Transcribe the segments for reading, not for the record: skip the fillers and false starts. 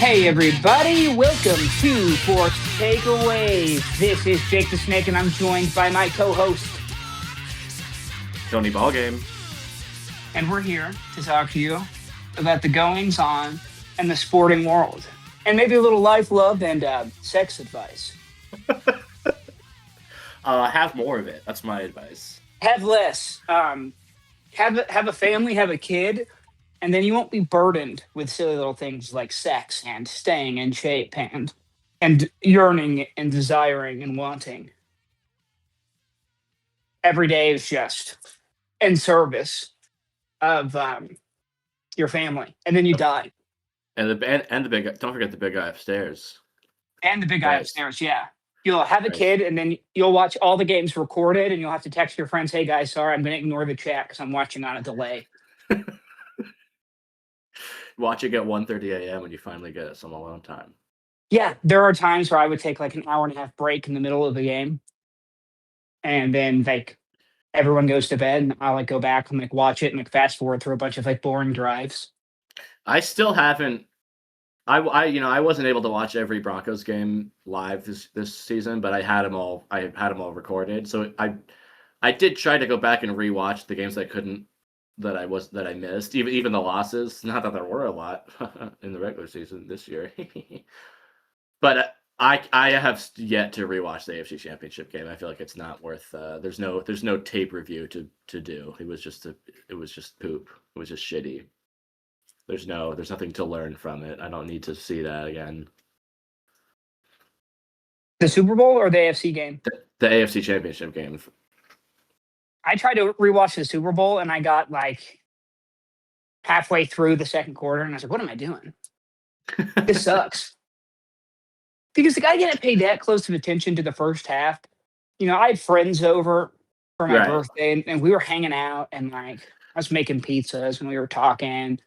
Hey everybody, welcome to Fourth Takeaways. This is Jake the Snake and I'm joined by my co-host. Tony Ballgame. And we're here to talk to you about the goings-on in the sporting world. And maybe a little life, love, and sex advice. Have more of it. That's my advice. Have less. Have a family, have a kid, and then you won't be burdened with silly little things like sex and staying in shape and yearning and desiring and wanting. Every day is just in service of your family, and then you die. And the big. Don't forget the big guy upstairs. And the big guy upstairs, yeah. You'll have a kid, and then you'll watch all the games recorded, and you'll have to text your friends, "Hey guys, sorry, I'm going to ignore the chat because I'm watching on a delay." Watching at 1:30 a.m. when you finally get some alone time. Yeah, there are times where I would take like an hour and a half break in the middle of the game, and then like everyone goes to bed, and I'll like go back and like watch it and like fast forward through a bunch of like boring drives. I still haven't. I wasn't able to watch every Broncos game live this season, but I had them all. I had them all recorded, so I did try to go back and rewatch the games that I missed, even the losses. Not that there were a lot in the regular season this year, but I have yet to rewatch the AFC Championship game. I feel like it's not worth. There's no tape review to do. It was just poop. It was just shitty. There's nothing to learn from it. I don't need to see that again. The Super Bowl or the AFC game? The AFC Championship game. I tried to rewatch the Super Bowl and I got like halfway through the second quarter and I was like, what am I doing? This sucks. Because like, I didn't pay that close of attention to the first half. You know, I had friends over for my birthday and we were hanging out and like I was making pizzas and we were talking.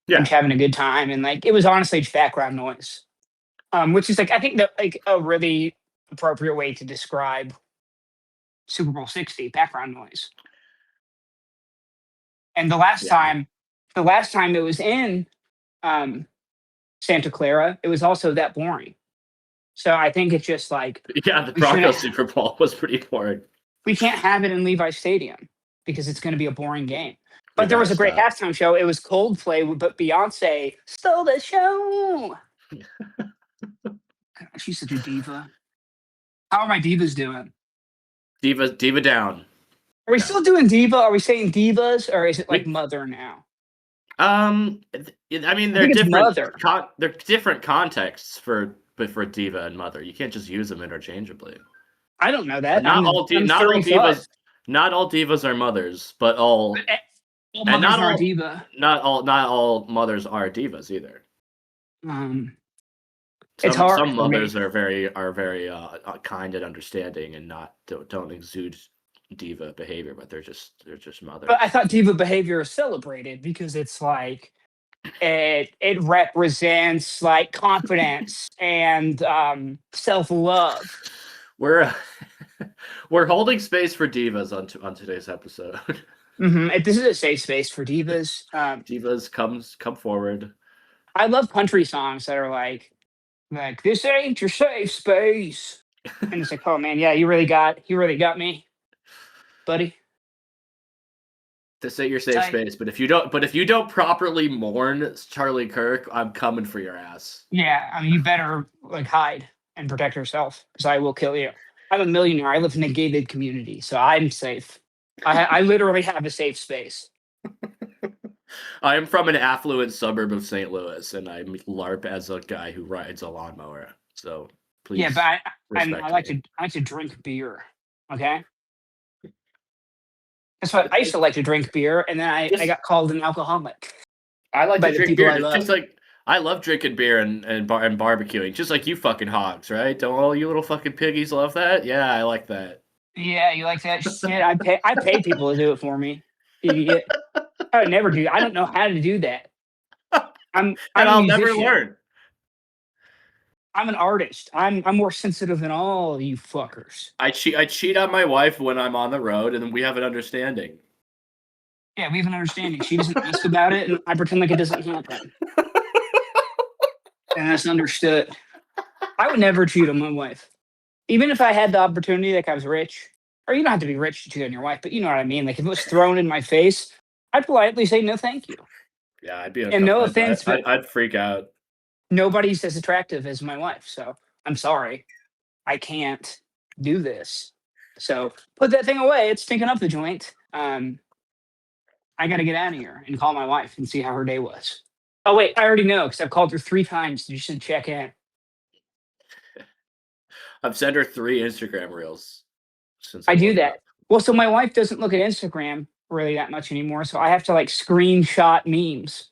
Yeah. And having a good time. And like, it was honestly just background noise, which is like, I think that like a really appropriate way to describe Super Bowl 60, background noise. And the last time it was in Santa Clara, it was also that boring. So I think it's just like, the Broncos Super Bowl was pretty boring. We can't have it in Levi Stadium because it's going to be a boring game. But there was a great halftime show. It was Coldplay, but Beyonce stole the show. She's such a diva. How are my divas doing? Diva down. Are we still doing diva? Are we saying divas, or is it like mother now? I mean, they're different. They're different contexts for diva and mother. You can't just use them interchangeably. I don't know that. Not all divas are mothers, but all. And not all mothers are divas either. It's hard. Some mothers are very kind and understanding and don't exude diva behavior, but they're just mothers. But I thought diva behavior is celebrated because it's like it represents like confidence and self-love. We're holding space for divas on today's episode. Mm-hmm. This is a safe space for divas. Divas, come forward. I love country songs that are like this ain't your safe space, and it's like, oh man, yeah, you really got me, buddy. This ain't your safe space, but if you don't properly mourn Charlie Kirk, I'm coming for your ass. Yeah, I mean, you better like hide and protect yourself because I will kill you. I'm a millionaire. I live in a gated community, so I'm safe. I literally have a safe space. I am from an affluent suburb of St. Louis, and I LARP as a guy who rides a lawnmower. So please, yeah, but I like to drink beer. Okay, that's what I used to like to drink beer, and then I got called an alcoholic. I like to drink beer, just like I love drinking beer and barbecuing, just like you fucking hogs, right? Don't all you little fucking piggies love that? Yeah, I like that. Yeah, you like that shit? I pay people to do it for me. Idiot. I would never do. I don't know how to do that. I'll never learn. I'm an artist. I'm more sensitive than all you fuckers. I cheat on my wife when I'm on the road, and we have an understanding. Yeah, we have an understanding. She doesn't ask about it, and I pretend like it doesn't happen. and that's understood. I would never cheat on my wife. Even if I had the opportunity, like I was rich, or you don't have to be rich to cheat on your wife, but you know what I mean. Like if it was thrown in my face, I'd politely say no, thank you. Yeah, I'd be And no uncomfortable. offense, but I'd freak out. nobody's as attractive as my wife. So I'm sorry. I can't do this. So put that thing away. It's stinking up the joint. I got to get out of here and call my wife and see how her day was. Oh, wait. I already know because I've called her 3 times just to check in. I've sent her 3 Instagram reels since I do woke that. up. Well, so my wife doesn't look at Instagram really that much anymore. So I have to like screenshot memes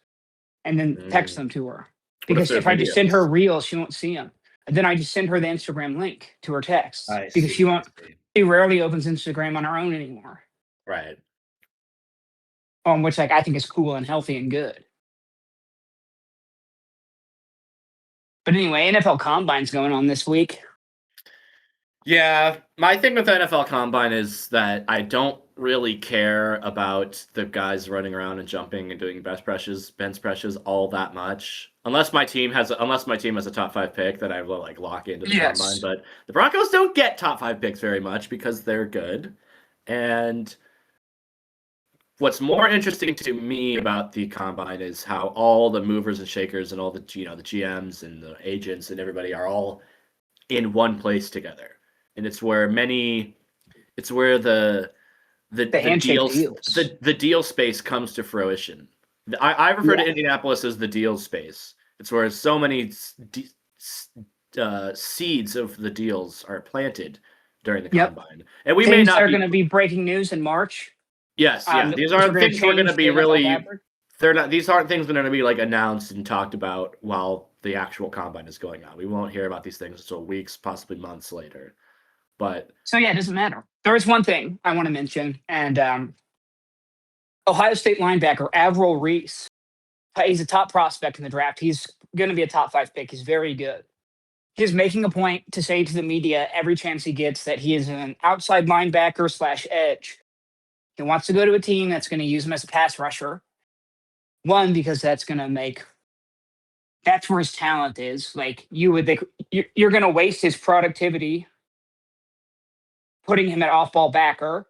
and then text them to her. Because if I just send her reels, she won't see them. And then I just send her the Instagram link to her text because she rarely opens Instagram on her own anymore. Right. Which like I think is cool and healthy and good. But anyway, NFL Combine's going on this week. Yeah, my thing with NFL Combine is that I don't really care about the guys running around and jumping and doing bench presses all that much. Unless my team has a top 5 pick that I will like lock into the Combine. But the Broncos don't get top 5 picks very much because they're good. And what's more interesting to me about the Combine is how all the movers and shakers and all the the GMs and the agents and everybody are all in one place together. And it's where the deal space comes to fruition. I refer to Indianapolis as the deal space. It's where so many seeds of the deals are planted during the Combine. And we things are going to be breaking news in March. Yes, yeah. These aren't things we're going to be really. They're not. These aren't things that are going to be like announced and talked about while the actual Combine is going on. We won't hear about these things until weeks, possibly months later. But so yeah, it doesn't matter. There is one thing I want to mention, and Ohio State linebacker Avril Reese. He's a top prospect in the draft. He's going to be a top 5 pick. He's very good. He's making a point to say to the media every chance he gets that he is an outside linebacker / edge. He wants to go to a team that's going to use him as a pass rusher. One, because that's where his talent is. Like you're going to waste his productivity putting him at off-ball backer,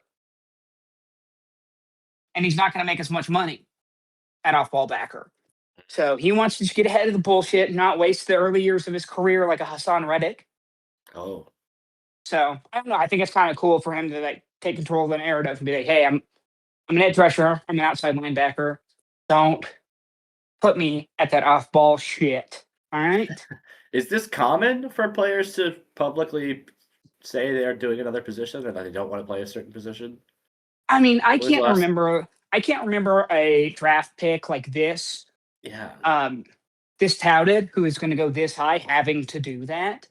and he's not going to make as much money at off-ball backer. So he wants to just get ahead of the bullshit and not waste the early years of his career like a Hassan Reddick. Oh. So I don't know. I think it's kind of cool for him to like take control of the narrative and be like, "Hey, I'm an edge rusher. I'm an outside linebacker. Don't put me at that off-ball shit." All right. Is this common for players to publicly say they are doing another position and that they don't want to play a certain position? I mean, I can't remember a draft pick like this. Yeah. This touted who is going to go this high having to do that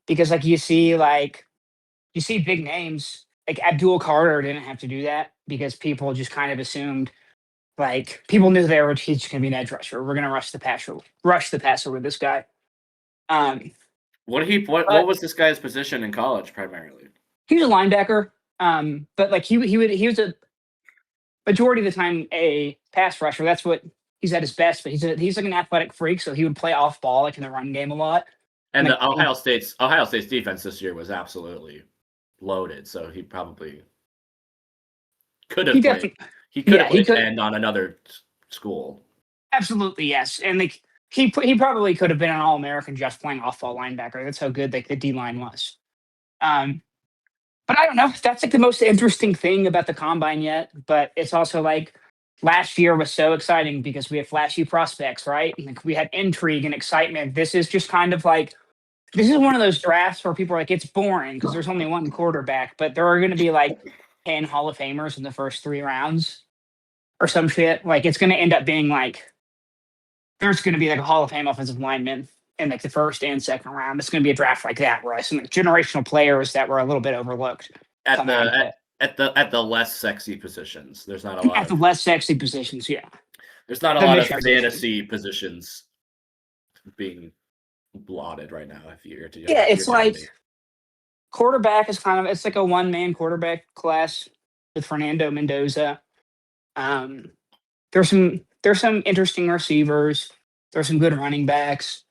because you see big names like Abdul Carter didn't have to do that because people just kind of assumed like people knew he's just going to be an edge rusher. We're going to rush the passer with this guy. What was this guy's position in college primarily? He was a linebacker, but like he was a majority of the time a pass rusher. That's what he's at his best. But he's like an athletic freak, so he would play off ball like in the run game a lot. And the Ohio State's defense this year was absolutely loaded, so he probably could have played. He could have played end on another school. Absolutely, yes, and like. He probably could have been an All-American just playing off-ball linebacker. That's how good like the D-line was. But I don't know. That's like the most interesting thing about the Combine yet. But it's also like last year was so exciting because we had flashy prospects, right? Like we had intrigue and excitement. This is just kind of like this is one of those drafts where people are like, it's boring because there's only one quarterback, but there are going to be like 10 Hall of Famers in the first 3 rounds or some shit. Like it's going to end up being like. There's going to be like a Hall of Fame offensive lineman in like the first and second round. It's going to be a draft like that, where some like generational players that were a little bit overlooked at the less sexy positions. There's not a lot at the less sexy positions. Yeah, there's not a lot of fantasy positions being lauded right now. It's like quarterback is it's like a 1-man quarterback class with Fernando Mendoza. There's some interesting receivers. There's some good running backs.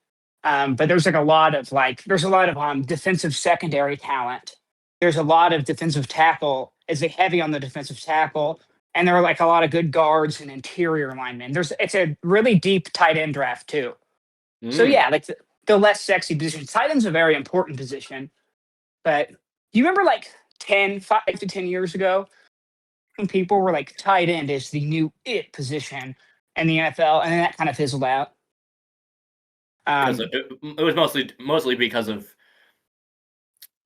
But there's a lot of defensive secondary talent. There's a lot of defensive tackle. It's heavy on the defensive tackle, and there are a lot of good guards and interior linemen. It's a really deep tight end draft too. So yeah, the less sexy position. Tight end's a very important position. But do you remember 5 to 10 years ago when people were tight end is the new it position in the NFL, and then that kind of fizzled out. It was mostly because of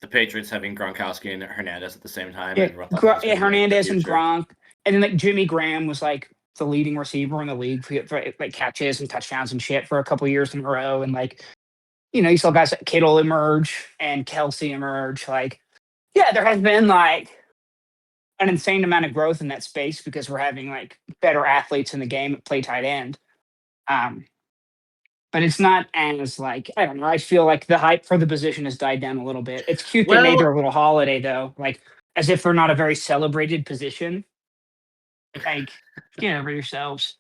the Patriots having Gronkowski and Hernandez at the same time. Yeah, Hernandez and Gronk, and then Jimmy Graham was the leading receiver in the league for catches and touchdowns and shit for a couple years in a row, and you saw guys like Kittle emerge and Kelsey emerge. Yeah, there has been an insane amount of growth in that space because we're having better athletes in the game that play tight end. But it's not as I don't know. I feel the hype for the position has died down a little bit. It's cute they made their little holiday though, as if they're not a very celebrated position. Get over yourselves.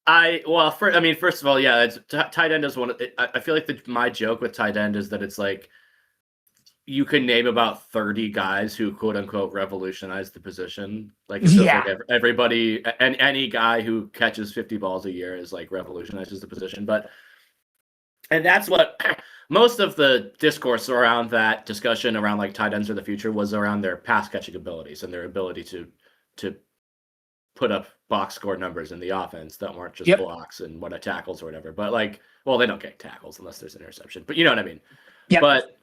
First of all, yeah, tight end is one. I feel my joke with tight end is that it's you can name about 30 guys who quote unquote revolutionized the position. Everybody and any guy who catches 50 balls a year is revolutionizes the position. And that's what most of the discourse around that discussion around tight ends of the future was around their pass catching abilities and their ability to put up box score numbers in the offense that weren't just blocks and tackles or whatever. But they don't get tackles unless there's an interception. But you know what I mean? Yep. But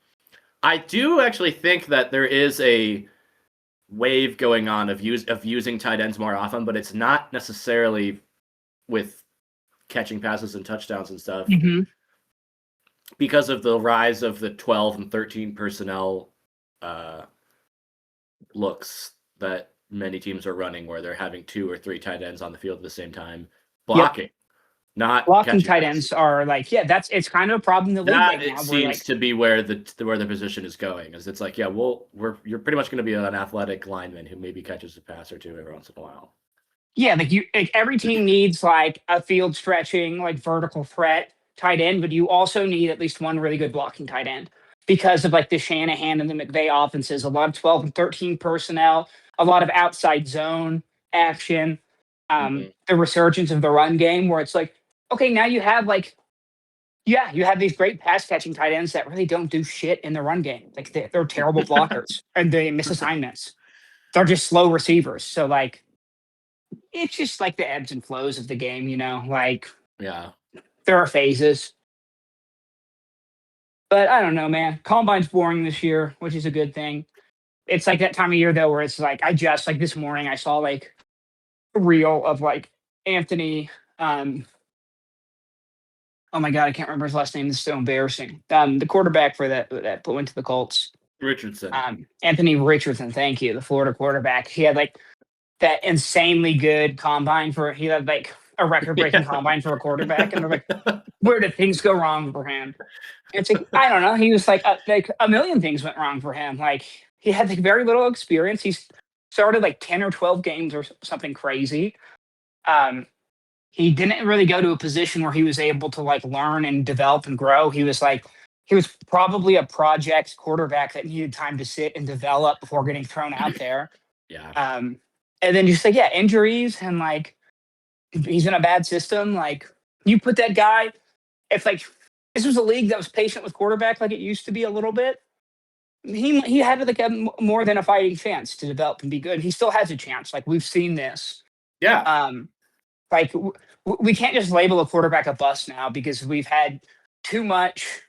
I do actually think that there is a wave going on of using tight ends more often, but it's not necessarily with catching passes and touchdowns and stuff. Mm-hmm. Because of the rise of the 12 and 13 personnel looks that many teams are running, where they're having 2 or 3 tight ends on the field at the same time, blocking. Not blocking tight ends are it's kind of a problem in the league right now. It seems to be where the position is going. Is it's you're pretty much going to be an athletic lineman who maybe catches a pass or 2 every once in a while. Yeah, every team needs a field stretching vertical threat tight end, but you also need at least one really good blocking tight end because of the Shanahan and the McVay offenses. A lot of 12 and 13 personnel, a lot of outside zone action, the resurgence of the run game where it's okay, now you have you have these great pass catching tight ends that really don't do shit in the run game. They're terrible blockers and they miss assignments. They're just slow receivers. So it's just the ebbs and flows of the game, yeah, there are phases. But I don't know, man. Combine's boring this year, which is a good thing. It's that time of year though where it's I just this morning I saw a reel of Anthony oh my God, I can't remember his last name. This is so embarrassing. The quarterback for that went to the Colts. Richardson. Anthony Richardson, thank you. The Florida quarterback. He had that insanely good combine he had a record-breaking combine for a quarterback. And they're where did things go wrong for him? It's I don't know. He was a million things went wrong for him. He had very little experience. He started 10 or 12 games or something crazy. He didn't really go to a position where he was able to learn and develop and grow. He was probably a project quarterback that needed time to sit and develop before getting thrown out there. Yeah. And then just injuries and he's in a bad system. You put that guy, if this was a league that was patient with quarterback it used to be a little bit, he had more than a fighting chance to develop and be good. He still has a chance. We've seen this. Yeah. We can't just label a quarterback a bust now because we've had too much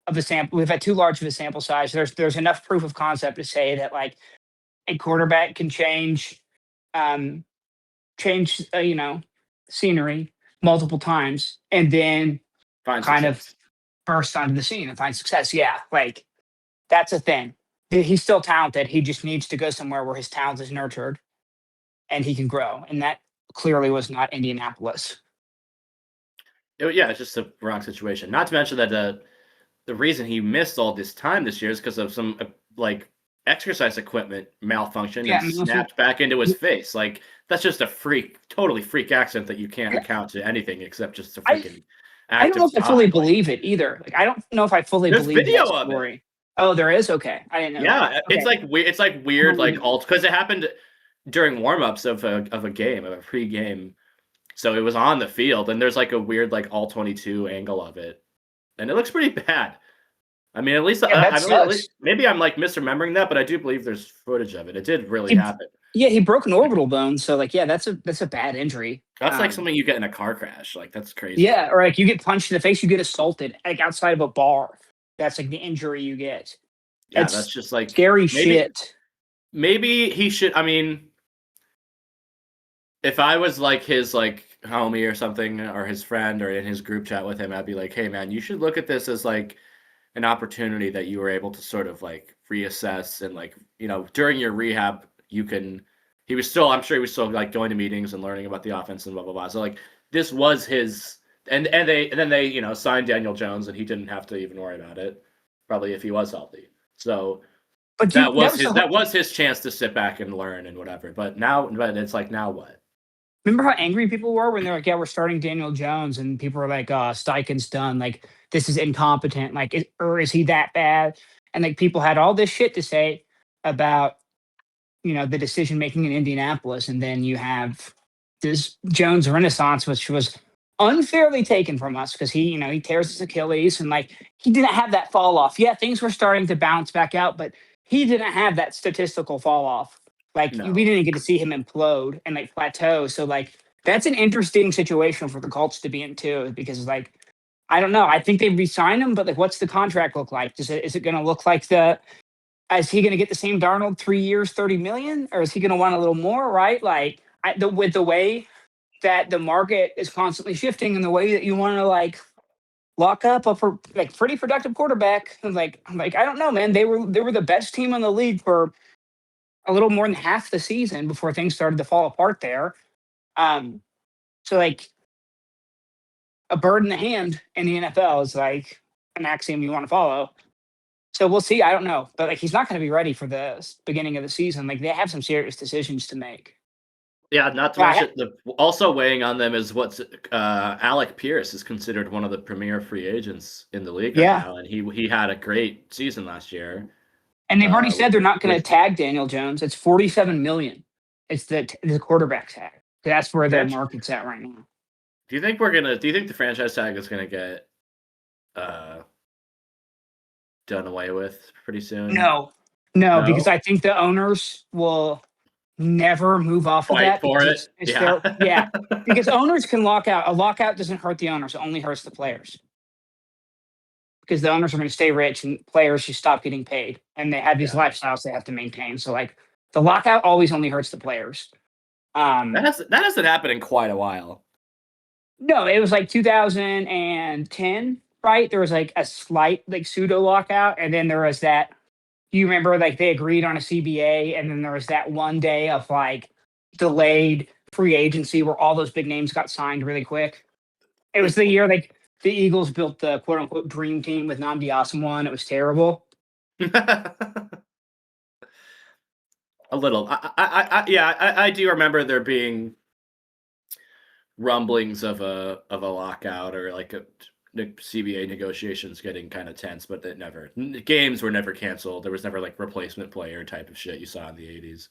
of a sample. We've had too large of a sample size. There's enough proof of concept to say that a quarterback can change scenery multiple times and then kind of burst onto the scene and find success. Yeah, that's a thing. He's still talented. He just needs to go somewhere where his talent is nurtured and he can grow. And that clearly was not Indianapolis. It's just a wrong situation. Not to mention that the reason he missed all this time this year is because of some exercise equipment malfunction and snapped back into his face. That's just a totally freak accident that you can't account to anything except just a freaking I don't know active if I fully time. believe it either. Like, I don't know if I fully There's believe video that of it. story. Oh, there is? Okay. I didn't know that. Yeah, Okay. it's like I weird believe like it. alt because it happened during warm-ups of a game, of a pre-game. So it was on the field, and there's like a weird like all 22 angle of it, and it looks pretty bad. I mean, at least Yeah, that at least sucks. maybe I'm like misremembering that, but I do believe there's footage of it. It did really He, happen. yeah, he broke an orbital bone, so like, yeah, that's a bad injury. That's like something you get in a car crash. Like that's crazy. Yeah, or like you get punched in the face, you get assaulted like outside of a bar. That's like the injury you get. Yeah, that's It's just like scary shit. maybe he should. I mean, if I was like his like homie or something, or his friend, or in his group chat with him, I'd be like, hey man, you should look at this as like an opportunity that you were able to sort of like reassess, and like, you know, during your rehab you can, he was still, I'm sure he was still like going to meetings and learning about the offense and blah blah blah. So like this was his, and then they, you know, signed Daniel Jones, and he didn't have to even worry about it, probably, if he was healthy. So But you that was that was his chance to sit back and learn and whatever. But it's like, now what? remember how angry people were when they're like, "Yeah, we're starting Daniel Jones," and people were like, Steichen's done. Like, this is incompetent. Like, or is he that bad?" And like, people had all this shit to say about the decision making in Indianapolis, and then you have this Jones Renaissance, which was unfairly taken from us because he tears his Achilles, and like he didn't have that fall off. Yeah, things were starting to bounce back out, but he didn't have that statistical fall off. Like No. we didn't get to see him implode and like plateau. So like that's an interesting situation for the Colts to be in too, because like I don't know. I think they re-sign him, but like, what's the contract look like? Is it going to look like is he going to get the same Darnold 3 years, 30 million, or is he going to want a little more? Right? Like with the way that the market is constantly shifting, and the way that you want to like lock up a like pretty productive quarterback, and like I don't know, man. They were the best team in the league for a little more than half the season before things started to fall apart there. Um, so like a bird in the hand in the NFL is like an axiom you want to follow. So we'll see. I don't know, but like he's not going to be ready for the beginning of the season. Like they have some serious decisions to make. Yeah, not to Yeah, mention also weighing on them is what's Alec Pierce is considered one of the premier free agents in the league right yeah, now, and he had a great season last year. and they've already said they're not going to With tag Daniel Jones. It's 47 million. It's the quarterback tag. That's where the market's at right now. Do you think the franchise tag is gonna get done away with pretty soon? No, because I think the owners will never move off of Fight that for because it. it's Yeah. their because owners can lock out. A lockout doesn't hurt the owners; it only hurts the players. Because the owners are going to stay rich and players should stop getting paid, and they have these lifestyles they have to maintain. So like the lockout always only hurts the players. That hasn't happened in quite a while. No, it was like 2010, right? There was like a slight like pseudo lockout, and then there was that. You remember like they agreed on a CBA, and then there was that one day of like delayed free agency where all those big names got signed really quick. It was the year like the Eagles built the quote unquote dream team with Namdi Asamoah. It was terrible. A little. I do remember there being rumblings of a lockout, or like the CBA negotiations getting kind of tense, but games were never canceled. There was never like replacement player type of shit you saw in the 80s.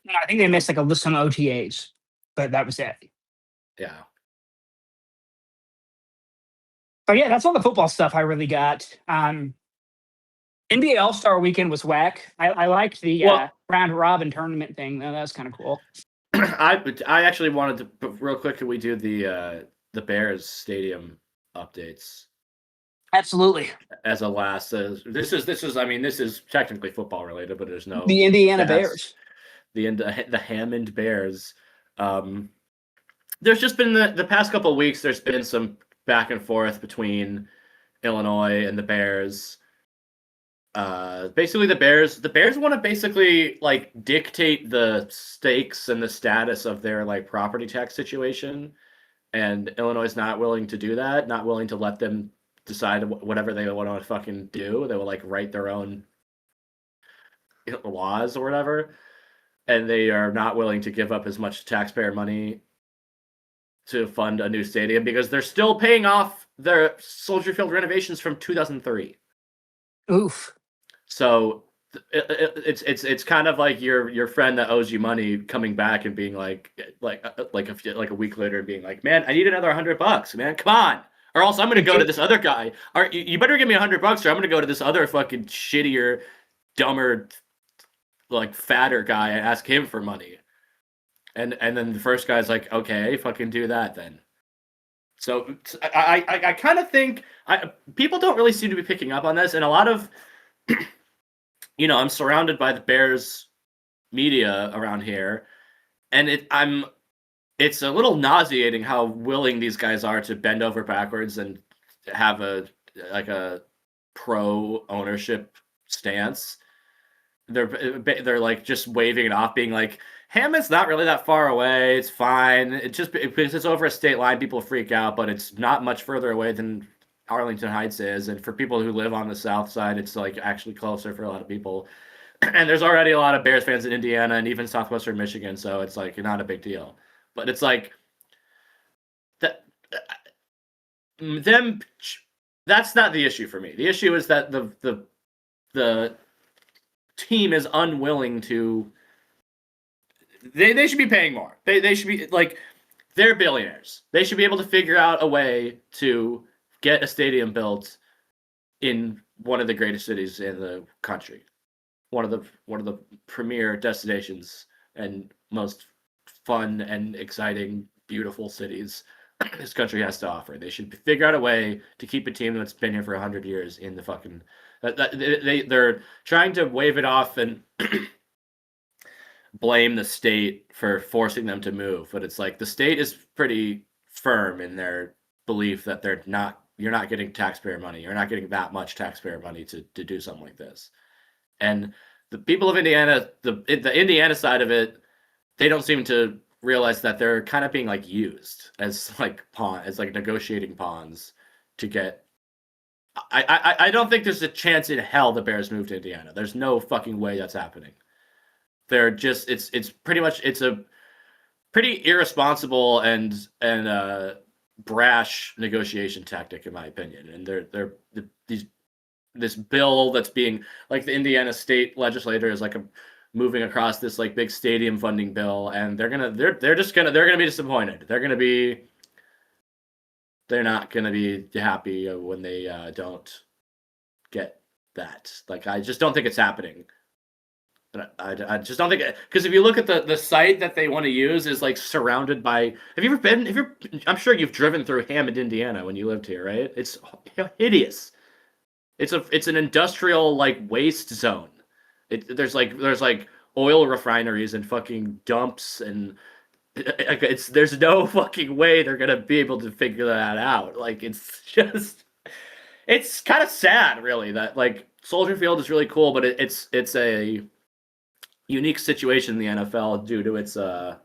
No, I think they missed like some OTAs, but that was it. Yeah. But yeah, that's all the football stuff I really got. NBA All-Star Weekend was whack. I liked the round robin tournament thing though. That was kind of cool. I actually wanted to, but real quick, could we do the Bears stadium updates? Absolutely. As a last, this is technically football related, but there's no the Indiana Bears, the Hammond Bears. There's just been the past couple of weeks. There's been some back and forth between Illinois and the Bears. Basically, the Bears want to basically like dictate the stakes and the status of their like property tax situation, and Illinois is not willing to do that. Not willing to let them decide whatever they want to fucking do. They will like write their own laws or whatever, and they are not willing to give up as much taxpayer money to fund a new stadium because they're still paying off their Soldier Field renovations from 2003. Oof. So it's kind of like your friend that owes you money coming back and being like a week later and being like, man, I need another $100, man, come on, or else I'm gonna go to this other guy. Or you better give me $100, or I'm gonna go to this other fucking shittier, dumber, like fatter guy and ask him for money. And then the first guy's like, okay, fucking do that then. So I kind of think people don't really seem to be picking up on this, and a lot of I'm surrounded by the Bears media around here, and it's a little nauseating how willing these guys are to bend over backwards and have a pro ownership stance. They're like just waving it off, being like, Hammond's not really that far away. It's fine. Because it's over a state line, people freak out, but it's not much further away than Arlington Heights is. And for people who live on the south side, it's like actually closer for a lot of people. And there's already a lot of Bears fans in Indiana and even southwestern Michigan, so it's like not a big deal. But it's like that that's not the issue for me. The issue is that the team is unwilling to. They should be paying more. They should be like, they're billionaires. They should be able to figure out a way to get a stadium built in one of the greatest cities in the country, one of the premier destinations and most fun and exciting, beautiful cities this country has to offer. They should figure out a way to keep a team that's been here for 100 years in the fucking. They're trying to wave it off and blame the state for forcing them to move, but it's like the state is pretty firm in their belief that you're not getting taxpayer money. You're not getting that much taxpayer money to do something like this. And the people of Indiana, the Indiana side of it, they don't seem to realize that they're kind of being like used as like negotiating pawns to get. I don't think there's a chance in hell the Bears move to Indiana. There's no fucking way that's happening. They're just it's pretty much it's a pretty irresponsible and brash negotiation tactic, in my opinion. And this bill that's being like, the Indiana state legislator is like moving across this like big stadium funding bill, and they're gonna be disappointed. They're not gonna be happy when they don't get that. Like, I just don't think it's happening. I just don't think, because if you look at the site that they want to use is like surrounded by. Have you ever been? I'm sure you've driven through Hammond, Indiana, when you lived here, right? It's hideous. It's an industrial like waste zone. There's like oil refineries and fucking dumps, and there's no fucking way they're gonna be able to figure that out. Like, it's kind of sad, really, that like Soldier Field is really cool, but it's a unique situation in the NFL due to its the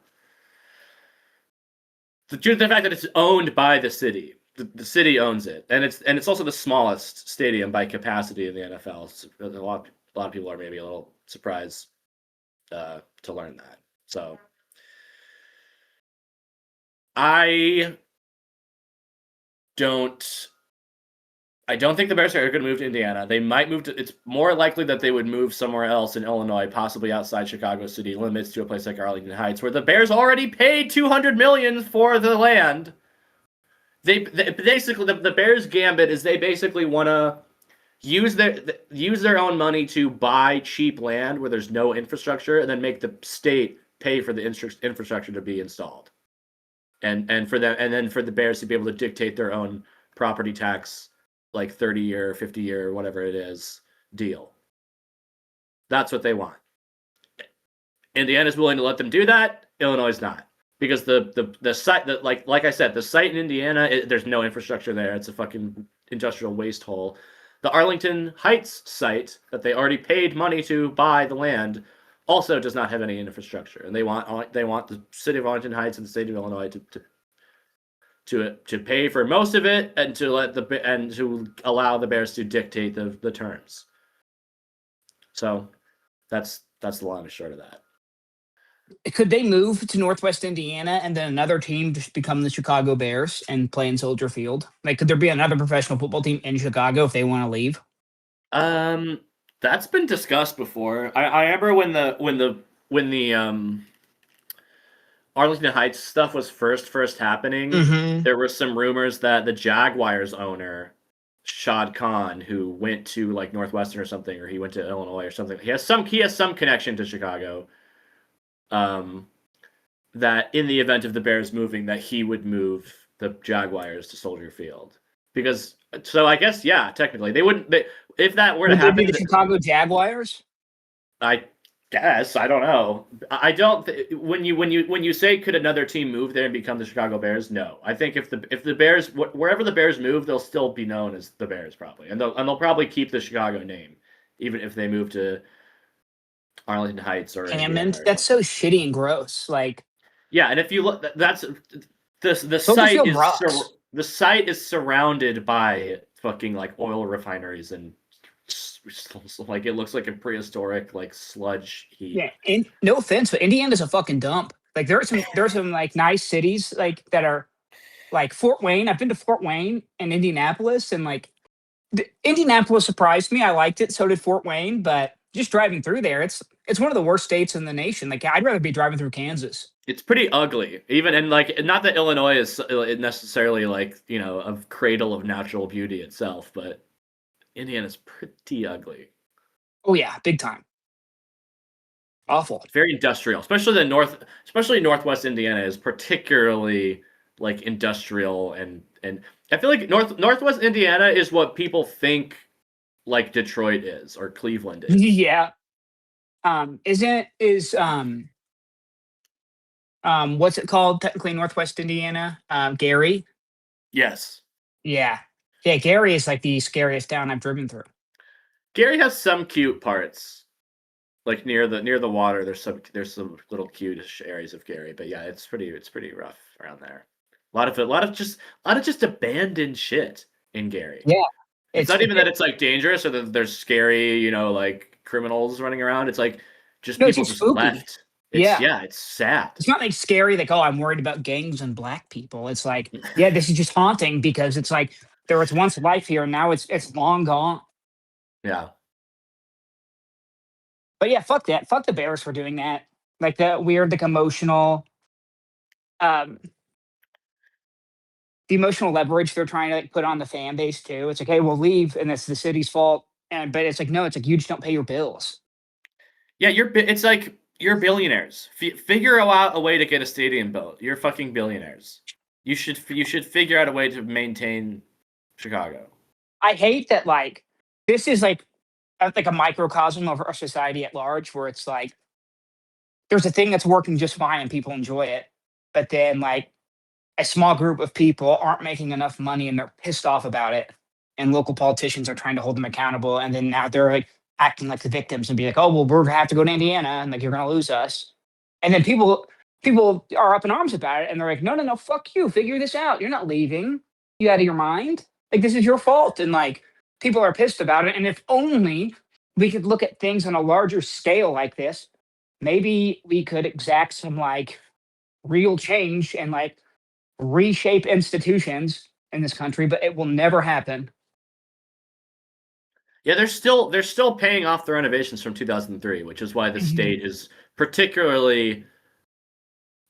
fact that it's owned by the city. The city owns it, and it's also the smallest stadium by capacity in the NFL. So a lot of people are maybe a little surprised to learn that. So I don't think the Bears are going to move to Indiana. They might move to. It's more likely that they would move somewhere else in Illinois, possibly outside Chicago city limits, to a place like Arlington Heights, where the Bears already paid $200 million for the land. They basically, the Bears' gambit is they basically want to use their own money to buy cheap land where there's no infrastructure, and then make the state pay for the infrastructure to be installed, and for the Bears to be able to dictate their own property tax, like 30-year, 50-year, whatever it is, deal. That's what they want. Indiana's willing to let them do that. Illinois is not. Because the site that like I said, the site in Indiana, there's no infrastructure there. It's a fucking industrial waste hole. The Arlington Heights site that they already paid money to buy the land also does not have any infrastructure, and they want the city of Arlington Heights and the state of Illinois to pay for most of it, and to allow the Bears to dictate the terms. So that's the long and short of that. Could they move to Northwest Indiana and then another team just become the Chicago Bears and play in Soldier Field? Like, could there be another professional football team in Chicago if they want to leave? That's been discussed before. I remember when the Arlington Heights stuff was first happening. Mm-hmm. There were some rumors that the Jaguars owner, Shad Khan, who went to like Northwestern or something, or he went to Illinois or something. He has some connection to Chicago. That in the event of the Bears moving, that he would move the Jaguars to Soldier Field. Because so I guess technically they wouldn't. If that were to Would they happen, be the Chicago Jaguars? I guess I don't know. I don't. When you say could another team move there and become the Chicago Bears? No, I think if the Bears wherever the Bears move, they'll still be known as the Bears probably, and they'll probably keep the Chicago name even if they move to Arlington Heights or Hammond. That's so shitty and gross. Like, yeah, and if you look, that's the Soldier site Field is rocks. the site is surrounded by fucking like oil refineries and like it looks like a prehistoric like sludge heap. Yeah, and no offense, but Indiana's a fucking dump. Like, there are some like nice cities like that are like Fort Wayne. I've been to Fort Wayne and Indianapolis, and like Indianapolis surprised me. I liked it. So did Fort Wayne, but just driving through there, it's one of the worst states in the nation. Like, I'd rather be driving through Kansas. It's pretty ugly, even and like not that Illinois is necessarily like a cradle of natural beauty itself, but Indiana's pretty ugly. Oh yeah, big time. Awful. Very industrial, especially Northwest Indiana is particularly like industrial and I feel like Northwest Indiana is what people think like Detroit is or Cleveland is. Yeah. What's it called technically Northwest Indiana? Gary. Yes. Yeah. Yeah, Gary is like the scariest town I've driven through. Gary has some cute parts. Like near the water, there's some little cutish areas of Gary, but yeah, it's pretty rough around there. A lot of just abandoned shit in Gary. Yeah. It's not even that it's like dangerous or that there's scary, like criminals running around. It's like just No, it's people just just spooky. left. Yeah. It's sad. It's not like scary, like, oh, I'm worried about gangs and black people. It's like, yeah, this is just haunting because it's like there was once life here and now it's long gone. Yeah. But yeah, fuck that. Fuck the Bears for doing that. Like the weird, like um the emotional leverage they're trying to like put on the fan base too. It's like, hey, we'll leave and it's the city's fault. And but it's like, no, it's like you just don't pay your bills. Yeah, it's like you're billionaires. Figure out a way to get a stadium built. You're fucking billionaires. You should figure out a way to maintain Chicago. I hate that like this is like a microcosm of our society at large where it's like there's a thing that's working just fine and people enjoy it. But then like a small group of people aren't making enough money and they're pissed off about it. And local politicians are trying to hold them accountable. And then now they're like acting like the victims and be like, oh, well, we're going to have to go to Indiana and like, you're going to lose us. And then people are up in arms about it. And they're like, no, fuck you. Figure this out. You're not leaving. You out of your mind? Like, this is your fault. And like, people are pissed about it. And if only we could look at things on a larger scale like this, maybe we could exact some like real change and like reshape institutions in this country, but it will never happen. Yeah, they're still paying off the renovations from 2003, which is why the state is particularly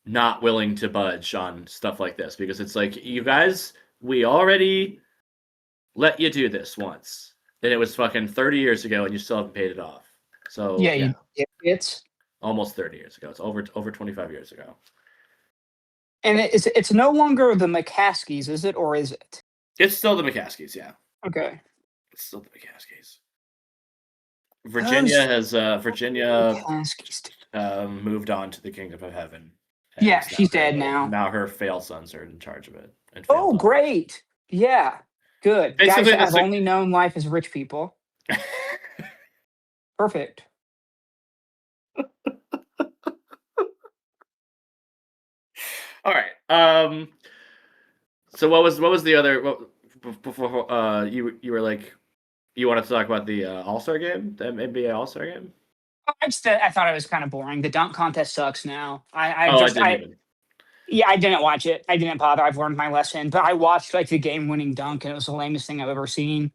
not willing to budge on stuff like this because it's like, you guys, we already let you do this once. And it was fucking 30 years ago and you still haven't paid it off. So Yeah. It's almost 30 years ago. It's over 25 years ago. and it's no longer the McCaskies, is it, or is it? It's still the McCaskies, yeah. Okay. It's still the McCaskies. Virginia has moved on to the kingdom of heaven. Yeah, she's dead now. Now her fail sons are in charge of it. Oh, great. Yeah. Good. Basically, Guys, I've only known life as rich people. Perfect. All right. So what was the other before you were like you wanted to talk about the All-Star game, the NBA All-Star game? I thought it was kind of boring. The dunk contest sucks now. I didn't even. Yeah, I didn't watch it. I didn't bother. I've learned my lesson. But I watched like the game-winning dunk, and it was the lamest thing I've ever seen.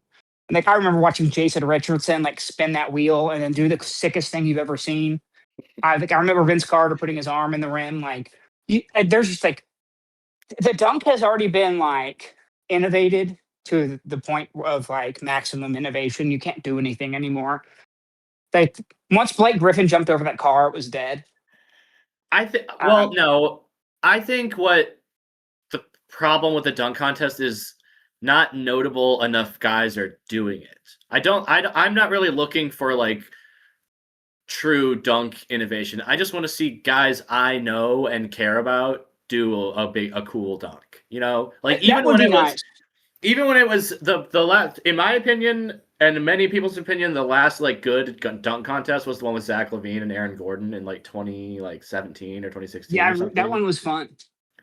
And, like I remember watching Jason Richardson like spin that wheel and then do the sickest thing you've ever seen. I remember Vince Carter putting his arm in the rim. There's just like the dunk has already been like innovated to the point of like maximum innovation. You can't do anything anymore. Like once Blake Griffin jumped over that car, it was dead. No. I think what the problem with the dunk contest is not notable enough guys are doing it. I'm not really looking for like true dunk innovation. I just want to see guys I know and care about do a cool dunk. You know, like even when it was the last, in my opinion, and many people's opinion, the last like good dunk contest was the one with Zach LaVine and Aaron Gordon in like 2017 or 2016. Yeah, that one was fun.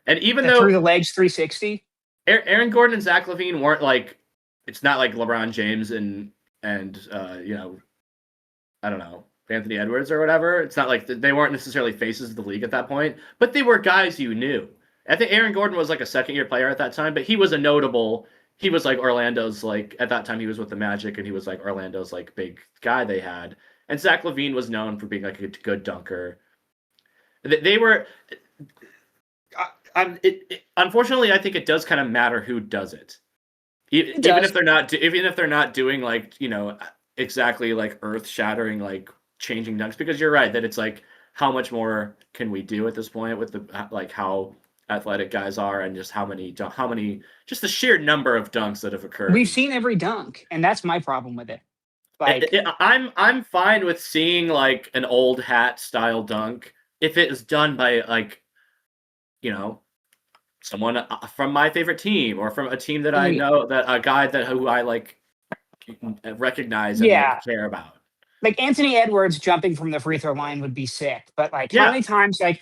And even though through the legs 360, Aaron Gordon and Zach LaVine weren't like, it's not like LeBron James and you know, I don't know, Anthony Edwards or whatever. It's not like they weren't necessarily faces of the league at that point, but they were guys you knew. I think Aaron Gordon was like a second-year player at that time, but he was he was like Orlando's, like at that time he was with the Magic, and he was like Orlando's like big guy they had. And Zach LaVine was known for being like a good dunker. They were. Unfortunately, I think it does kind of matter who does it. Even if they're not doing like, you know, exactly like earth-shattering like changing dunks, because you're right that it's like how much more can we do at this point with the like how athletic guys are and just how many just the sheer number of dunks that have occurred. We've seen every dunk, and that's my problem with it. Like I'm fine with seeing like an old hat style dunk if it is done by like, you know, someone from my favorite team or from a team that I know, that a guy who I like recognize and like, care about. Like Anthony Edwards jumping from the free throw line would be sick, but like how many times like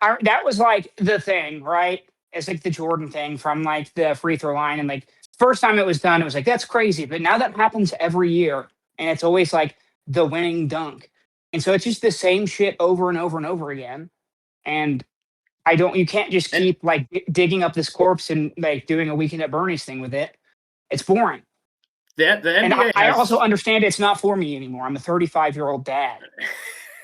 that was like the thing, right? It's like the Jordan thing from like the free throw line, and like first time it was done, it was like that's crazy, but now that happens every year, and it's always like the winning dunk, and so it's just the same shit over and over and over again, and you can't just keep like digging up this corpse and like doing a Weekend at Bernie's thing with it. It's boring. And I also understand it's not for me anymore. I'm a 35-year-old dad.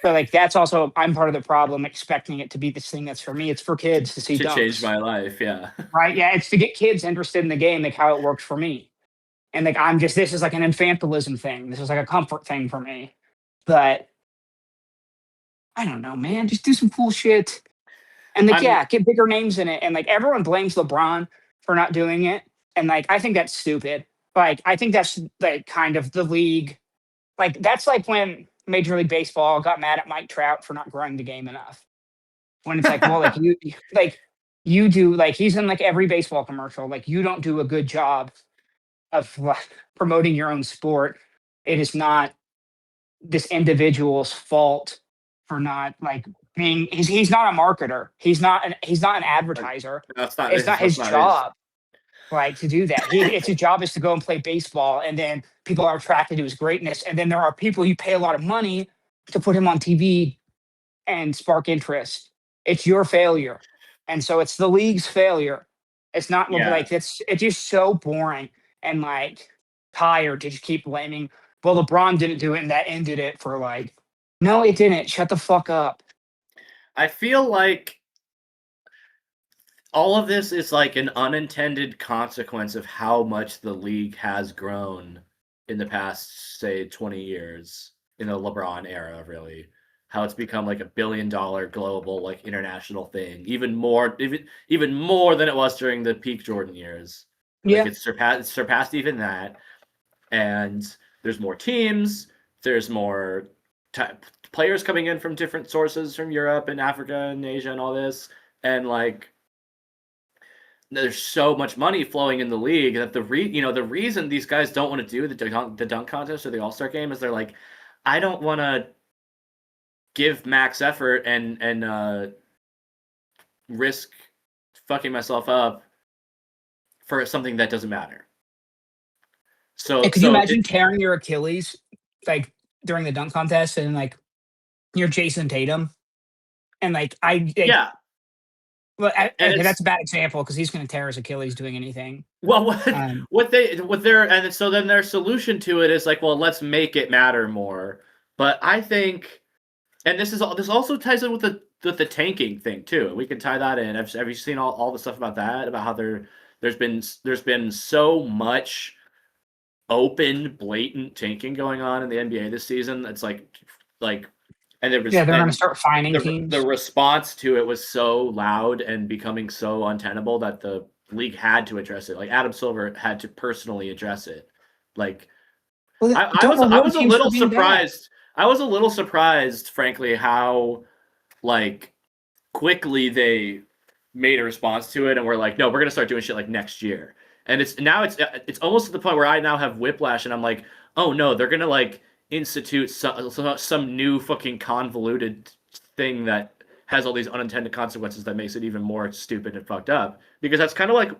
So like that's also, I'm part of the problem expecting it to be this thing that's for me. It's for kids to see dunks. Change my life, yeah. Right? Yeah, it's to get kids interested in the game, like how it works for me. And like this is like an infantilism thing. This is like a comfort thing for me. But I don't know, man. Just do some cool shit. And like, get bigger names in it. And like everyone blames LeBron for not doing it. And like I think that's stupid. Like I think that's like kind of the league. Like that's like when Major League Baseball got mad at Mike Trout for not growing the game enough. When it's like, well, you do, like he's in like every baseball commercial. Like you don't do a good job of like, promoting your own sport. It is not this individual's fault for not like being. He's not a marketer. He's not an advertiser. It's not his job. Like to do that, it's his job is to go and play baseball, and then people are attracted to his greatness, and then there are people you pay a lot of money to put him on TV and spark interest. It's your failure, and so it's the league's failure. It's not like it's just so boring and like tired to just keep blaming. Well, LeBron didn't do it, and that ended it for like. No, it didn't. Shut the fuck up. I feel like all of this is like an unintended consequence of how much the league has grown in the past, say, 20 years in the LeBron era, really. How it's become like $1 billion global, like international thing, even more than it was during the peak Jordan years. Like it's surpassed even that. And there's more teams, there's more players coming in from different sources from Europe and Africa and Asia and all this. And like, there's so much money flowing in the league that the reason these guys don't want to do the dunk contest or the All-Star game is they're like, I don't want to give max effort and risk fucking myself up for something that doesn't matter. So could you imagine tearing your Achilles like during the dunk contest and like you're Jason Tatum, and Yeah. Well, And okay, it's that's a bad example because he's going to tear his Achilles doing anything. well, Um, so then their solution to it is like, well, let's make it matter more. But I think, and this also ties in with the tanking thing too. We can tie that in. Have you seen all the stuff about that? About how there's been so much open, blatant tanking going on in the NBA this season. It's and there was yeah, they're going to and start finding the teams. response to it was so loud and becoming so untenable that the league had to address it. Like Adam Silver had to personally address it. Like Well, I don't I reward was a teams for little being bad. surprised. I was a little surprised, frankly, how like quickly they made a response to it and we're like, no, we're gonna start doing shit like next year. And it's almost to the point where I now have whiplash and I'm like, oh no, they're gonna like institute some new fucking convoluted thing that has all these unintended consequences that makes it even more stupid and fucked up. Because that's kind of like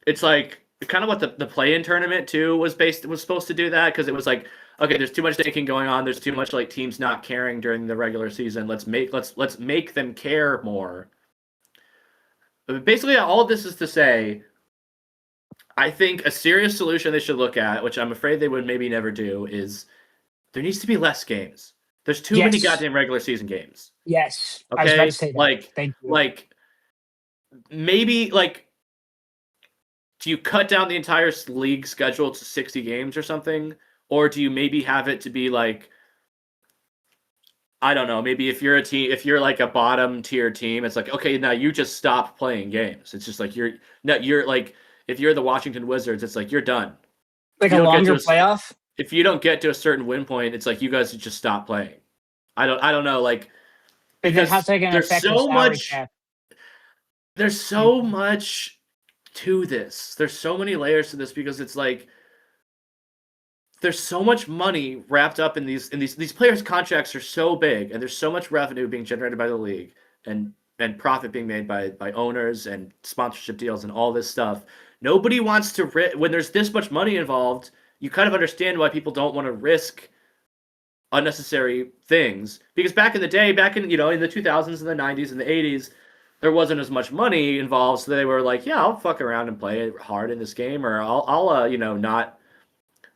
it's like kind of what the play-in tournament too was supposed to do that because it was like okay, there's too much taking going on, there's too much like teams not caring during the regular season, let's make them care more. But basically all of this is to say I think a serious solution they should look at, which I'm afraid they would maybe never do, is there needs to be less games. There's too many goddamn regular season games. Yes, okay, I was about to say that. Thank you. Maybe do you cut down the entire league schedule to 60 games or something? Or do you maybe have it to be like, I don't know, maybe if you're like a bottom tier team, it's like, okay, now you just stop playing games. It's just like you're like, if you're the Washington Wizards, it's like you're done. Like a longer playoff? If you don't get to a certain win point, it's like you guys just stop playing. I don't know, like because there's so much cap. There's so much to this. There's so many layers to this because it's like there's so much money wrapped up in these players' contracts are so big and there's so much revenue being generated by the league and profit being made by owners and sponsorship deals and all this stuff. Nobody wants to when there's this much money involved, you kind of understand why people don't want to risk unnecessary things because back in the day, in the 2000s and the 90s and the 80s, there wasn't as much money involved, so they were like, yeah, I'll fuck around and play hard in this game, or I'll not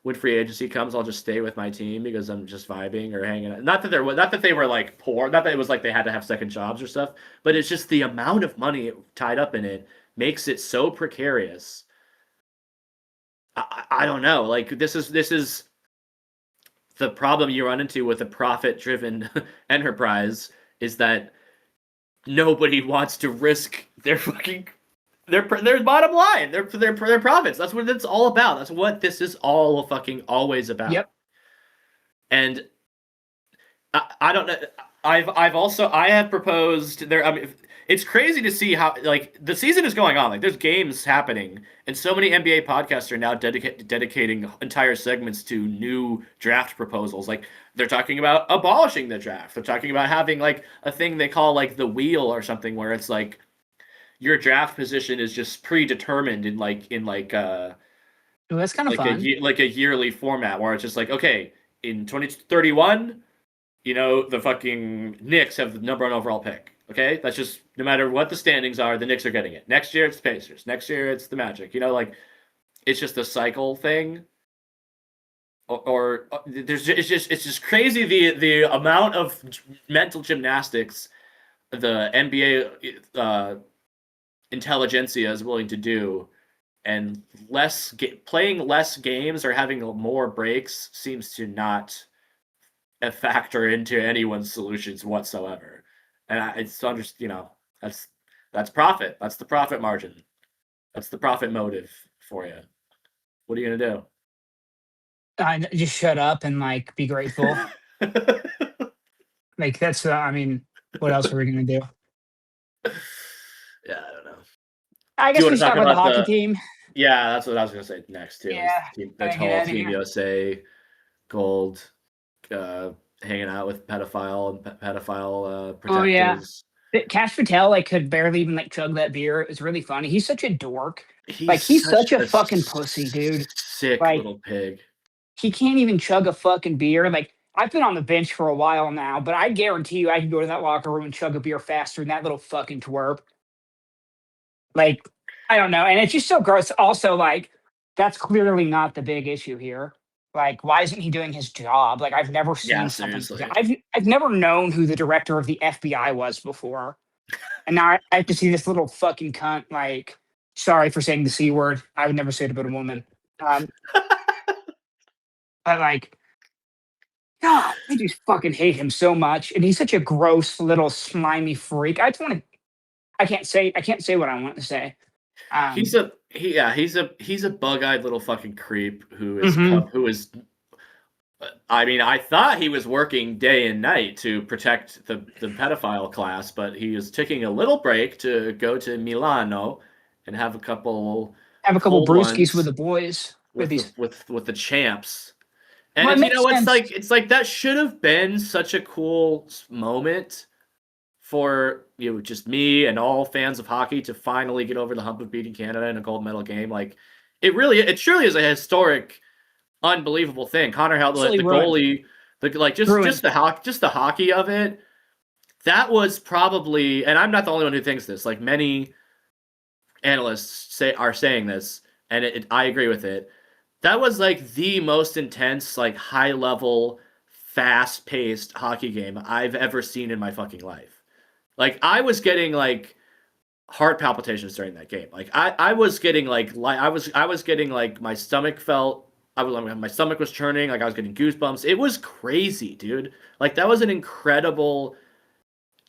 when free agency comes, I'll just stay with my team because I'm just vibing or hanging out. Not that they were like poor, not that it was like they had to have second jobs or stuff, but it's just the amount of money tied up in it makes it so precarious. I don't know. Like this is the problem you run into with a profit-driven enterprise is that nobody wants to risk their fucking their bottom line, their profits. That's what it's all about. That's what this is all fucking always about. Yep. And I don't know. I have proposed there. I mean, it's crazy to see how like the season is going on. Like there's games happening, and so many NBA podcasts are now dedicating entire segments to new draft proposals. Like they're talking about abolishing the draft. They're talking about having like a thing they call like the wheel or something, where it's like your draft position is just predetermined in that's kind of fun. A yearly format where it's just like, okay, in 2031, the fucking Knicks have the number 1 overall pick. Okay, that's just no matter what the standings are, the Knicks are getting it. Next year it's the Pacers. Next year it's the Magic. It's just a cycle thing. Or it's just crazy the amount of mental gymnastics the NBA intelligentsia is willing to do, and playing less games or having more breaks seems to not factor into anyone's solutions whatsoever. And it's that's profit. That's the profit margin. That's the profit motive for you. What are you gonna do? Just shut up and be grateful. That's what else are we gonna do? Yeah, I don't know. I guess we should talk about the hockey team. Yeah, that's what I was gonna say next too. Yeah, that's whole Team USA gold, hanging out with pedophile protectors. Oh yeah, Kash Patel could barely even chug that beer. It was really funny. He's such a dork. He's such a fucking pussy, dude. Sick little pig. He can't even chug a fucking beer. I've been on the bench for a while now, but I guarantee you I can go to that locker room and chug a beer faster than that little fucking twerp. Like, I don't know. And it's just so gross. Also, like, that's clearly not the big issue here. Like, why isn't he doing his job? Like, I've never Yeah, seen something. seriously. I've never known who the director of the FBI was before. And now I have to see this little fucking cunt, like, sorry for saying the C word. I would never say it about a woman. Um, but like, God, I just fucking hate him so much. And he's such a gross little slimy freak. I just want to I can't say what I want to say. He's Um, a bug-eyed little fucking creep who is mhm. who is. I mean, I thought he was working day and night to protect the pedophile class, but he is taking a little break to go to Milano and have a couple Have a couple cold brewskis with ones the boys. With with the these, with the champs. And well, it it's makes sense. it's like that should have been such a cool moment for just me and all fans of hockey to finally get over the hump of beating Canada in a gold medal game. Like it surely is a historic, unbelievable thing. Connor held Absolutely the ruined. goalie, Ruined. just the hockey of it. That was probably, and I'm not the only one who thinks this. Like many analysts are saying this, and I agree with it. That was like the most intense, like high level, fast paced hockey game I've ever seen in my fucking life. Like I was getting like heart palpitations during that game. Like I was getting I was getting like my stomach felt my stomach was churning, like I was getting goosebumps. It was crazy, dude. Like that was an incredible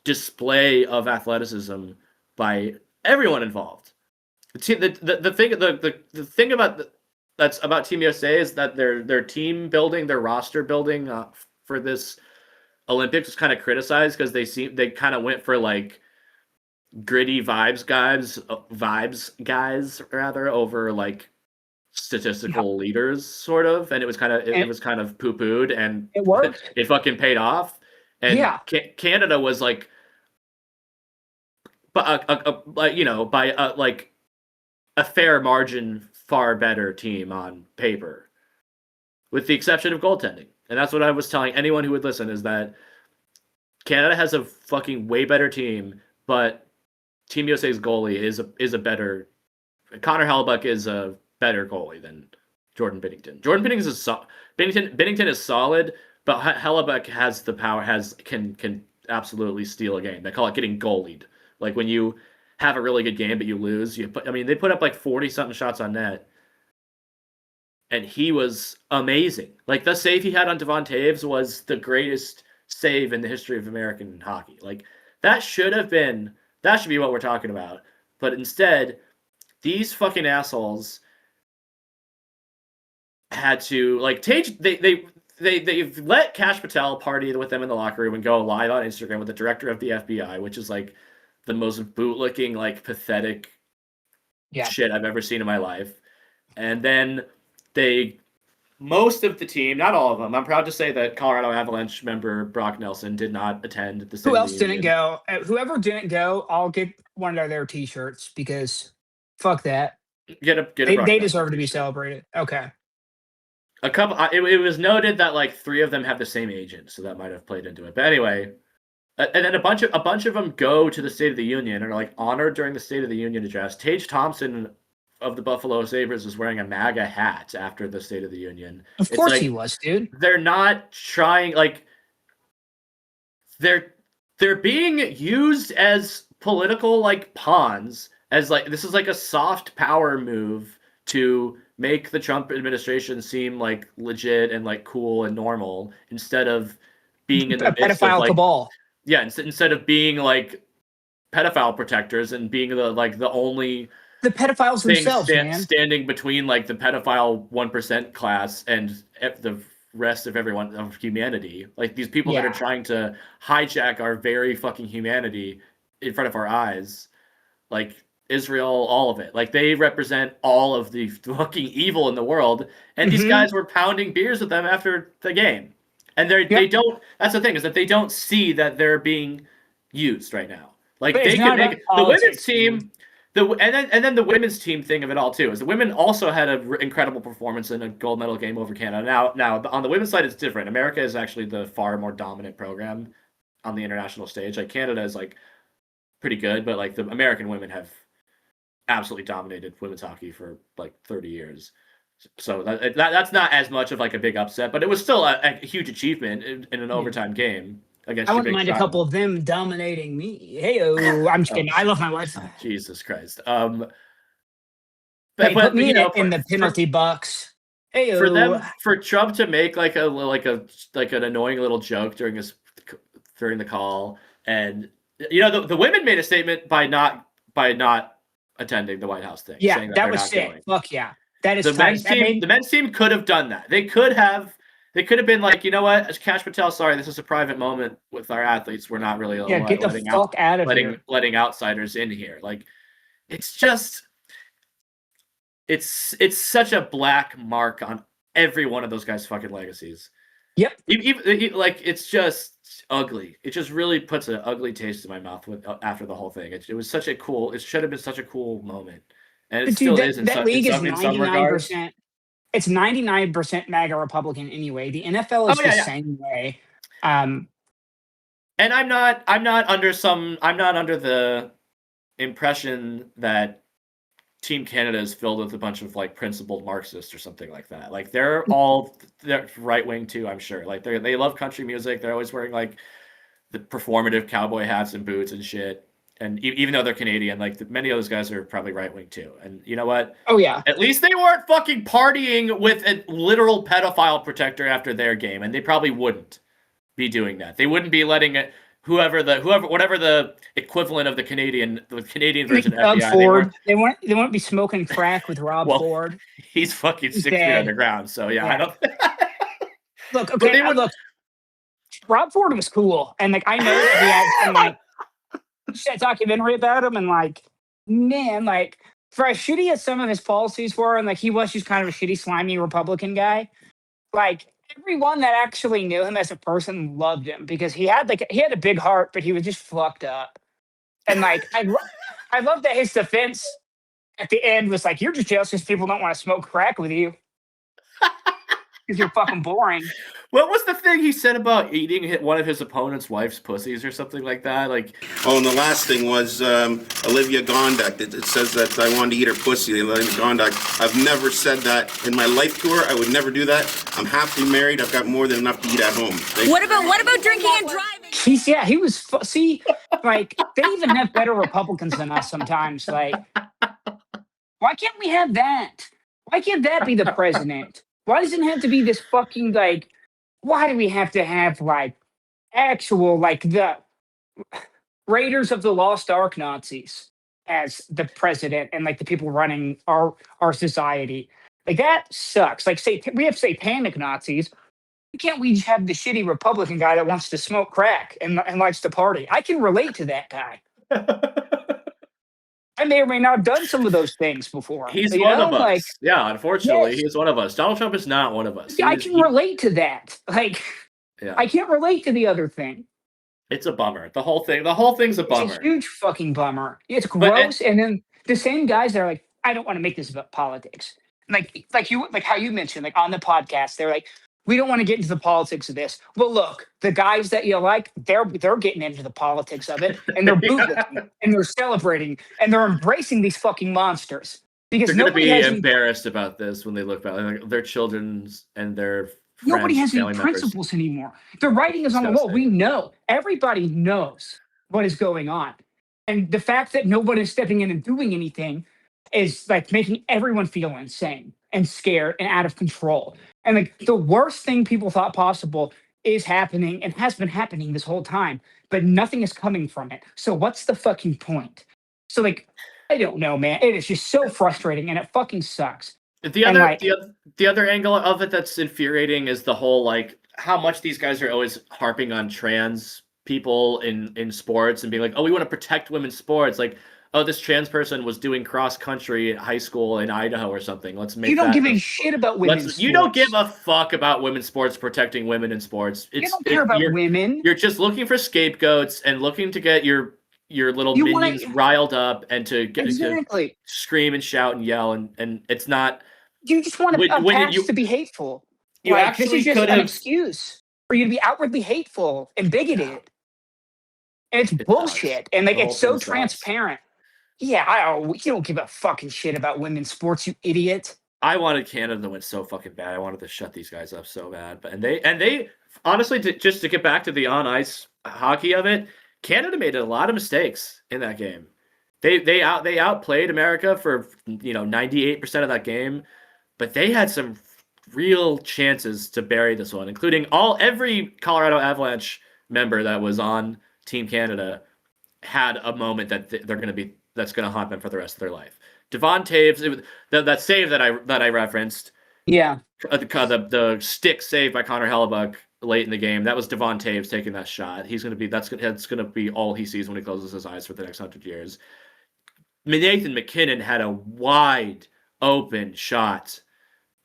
display of athleticism by everyone involved. The thing about that's about Team USA is that their team building, their roster building for this Olympics was kind of criticized because they kind of went for like gritty vibes guys rather over like Yep. statistical leaders sort of, and it And was kind of poo-pooed, and it worked. it fucking paid off. And Yeah. Canada was like, but like by like a fair margin far better team on paper, with the exception of goaltending. And that's what I was telling anyone who would listen, is that Canada has a fucking way better team, but Team USA's goalie is a better. Connor Hellebuck is a better goalie than Jordan Binnington. Binnington is solid, but Hellebuck has the power, can absolutely steal a game. They call it getting goalied. Like when you have a really good game but you lose, they put up like 40 something shots on net, and he was amazing. Like the save he had on Devon Taves was the greatest save in the history of American hockey. Like that should be what we're talking about. But instead, these fucking assholes had to like Tage. They've let Kash Patel party with them in the locker room and go live on Instagram with the director of the FBI, which is like the most bootlicking, like pathetic Yeah. shit I've ever seen in my life. And then most of the team, not all of them. I'm proud to say that Colorado Avalanche member Brock Nelson did not attend the State Who of the else didn't Union. go? Whoever didn't go, I'll get one of their t-shirts because fuck that. Get a Brock They Nelson deserve to be t-shirt. celebrated. Okay. A couple. It was noted that like 3 of them have the same agent, so that might have played into it. But anyway, and then a bunch of them go to the State of the Union and are like honored during the State of the Union address. Tage Thompson of the Buffalo Sabres is wearing a MAGA hat after the State of the Union. Of It's course he like was, dude. they're not trying, like they're being used as political like pawns, as like this is like a soft power move to make the Trump administration seem like legit and like cool and normal, instead of being in the A midst of pedophile like, cabal. yeah, instead of being like pedophile protectors and being the only The pedophiles thing themselves, man. standing between like the pedophile 1% class and the rest of everyone of humanity. Like these people that are Yeah. trying to hijack our very fucking humanity in front of our eyes. Like Israel, all of it. Like they represent all of the fucking evil in the world. And these Mm-hmm. guys were pounding beers with them after the game. And they Yep. don't, that's the thing, is that they don't see that they're being used right now. Like But it's they could not make about the women's politics, man. team. And then the women's team thing of it all too is the women also had an incredible performance in a gold medal game over Canada. Now on the women's side it's different. America is actually the far more dominant program on the international stage. Like Canada is like pretty good, but like the American women have absolutely dominated women's hockey for like 30 years. So that's not as much of like a big upset, but it was still a huge achievement in an overtime game against. I wouldn't mind a couple of them dominating me. Hey-o, I'm just kidding. I love my wife. Jesus Christ. But put me in the penalty box. Hey-o. For Trump to make like an annoying little joke during the call, and the women made a statement by not attending the White House thing. Yeah, that was sick. Fuck yeah. That is the men's team could have done that. They could have been like, you know what, as Kash Patel, sorry, this is a private moment with our athletes. We're not really get the fuck out of here. Letting outsiders in here. Like, it's just it's such a black mark on every one of those guys' fucking legacies. Yep. Like, it's just ugly. It just really puts an ugly taste in my mouth after the whole thing. It should have been such a cool moment. And it still is in that league is 99%. It's 99% MAGA Republican anyway. The NFL is the same way. And I'm not under the impression that Team Canada is filled with a bunch of like principled Marxists or something like that. Like they're right wing too, I'm sure. Like they love country music. They're always wearing like the performative cowboy hats and boots and shit. And even though they're Canadian, like many of those guys are probably right wing too. And you know what? Oh yeah. At least they weren't fucking partying with a literal pedophile protector after their game, and they probably wouldn't be doing that. They wouldn't be letting it whatever the equivalent of the Canadian version of FBI. Ford. They won't be smoking crack with Rob Ford. He's fucking 6 feet underground. So yeah. I don't. Look, okay. Look, Rob Ford was cool, and like I know that he had some like. That documentary about him, and like, man, like for as shitty as some of his policies were, and like he was just kind of a shitty, slimy Republican guy, like everyone that actually knew him as a person loved him because he had a big heart, but he was just fucked up. And like I love that his defense at the end was like, you're just jealous because people don't want to smoke crack with you because you're fucking boring. What was the thing he said about eating one of his opponent's wife's pussies or something like that? Like, and the last thing was Olivia Gondak. It says that I wanted to eat her pussy. Olivia Gondak. I've never said that in my life to her. I would never do that. I'm happily married. I've got more than enough to eat at home. What about drinking and driving? He was. Like they even have better Republicans than us sometimes. Like, why can't we have that? Why can't that be the president? Why does it have to be this fucking like? Why do we have to have like actual like the Raiders of the Lost Ark Nazis as the president and like the people running our society? Like that sucks. Like we have satanic Nazis. Why can't we have the shitty Republican guy that wants to smoke crack and likes to party? I can relate to that guy. I may or may not have done some of those things before. He's one of us. Like, yeah, unfortunately, he's one of us. Donald Trump is not one of us. I can relate to that. Like, I can't relate to the other thing. It's a bummer. The whole thing's a bummer. It's a huge fucking bummer. It's gross. And then the same guys that are like, I don't want to make this about politics. Like how you mentioned, like on the podcast, they're like, we don't want to get into the politics of this. Well, look, the guys that you like, they're getting into the politics of it, and they're bootlicking, and they're celebrating, and they're embracing these fucking monsters. Because they're going to be embarrassed about this when they look back. Like their children's and their friends, nobody has any principles anymore. The writing is on the wall. We know. Everybody knows what is going on. And the fact that nobody is stepping in and doing anything is like making everyone feel insane and scared and out of control. And like the worst thing people thought possible is happening and has been happening this whole time, but nothing is coming from it. So what's the fucking point? So like, I don't know, man. It is just so frustrating and it fucking sucks. The other angle of it that's infuriating is the whole like how much these guys are always harping on trans people in sports and being like, oh, we want to protect women's sports. Like, oh, this trans person was doing cross country at high school in Idaho or something. Let's make. You don't give a shit about women's sports. You don't give a fuck about women's sports, protecting women in sports. You don't care about women. You're just looking for scapegoats and looking to get your your little You minions wanna- riled up and to get to Exactly. scream and shout and yell, and it's not. You just want a When pass you to be hateful. you Like, this actually is just could an have. excuse for you to be outwardly hateful and bigoted. Yeah. And it's It bullshit. sucks. And like The whole it's so thing sucks. transparent. Yeah, you don't give a fucking shit about women's sports, you idiot. I wanted Canada to win so fucking bad. I wanted to shut these guys up so bad. But and they honestly, just to get back to the on ice hockey of it, Canada made a lot of mistakes in that game. They outplayed America for 98% of that game, but they had some real chances to bury this one, including every Colorado Avalanche member that was on Team Canada had a moment that that's going to haunt them for the rest of their life. Devon Taves, that save that I referenced, Yeah. the stick save by Connor Hellebuck late in the game, that was Devon Taves taking that shot. That's going to be all he sees when he closes his eyes for the next 100 years. Nathan McKinnon had a wide open shot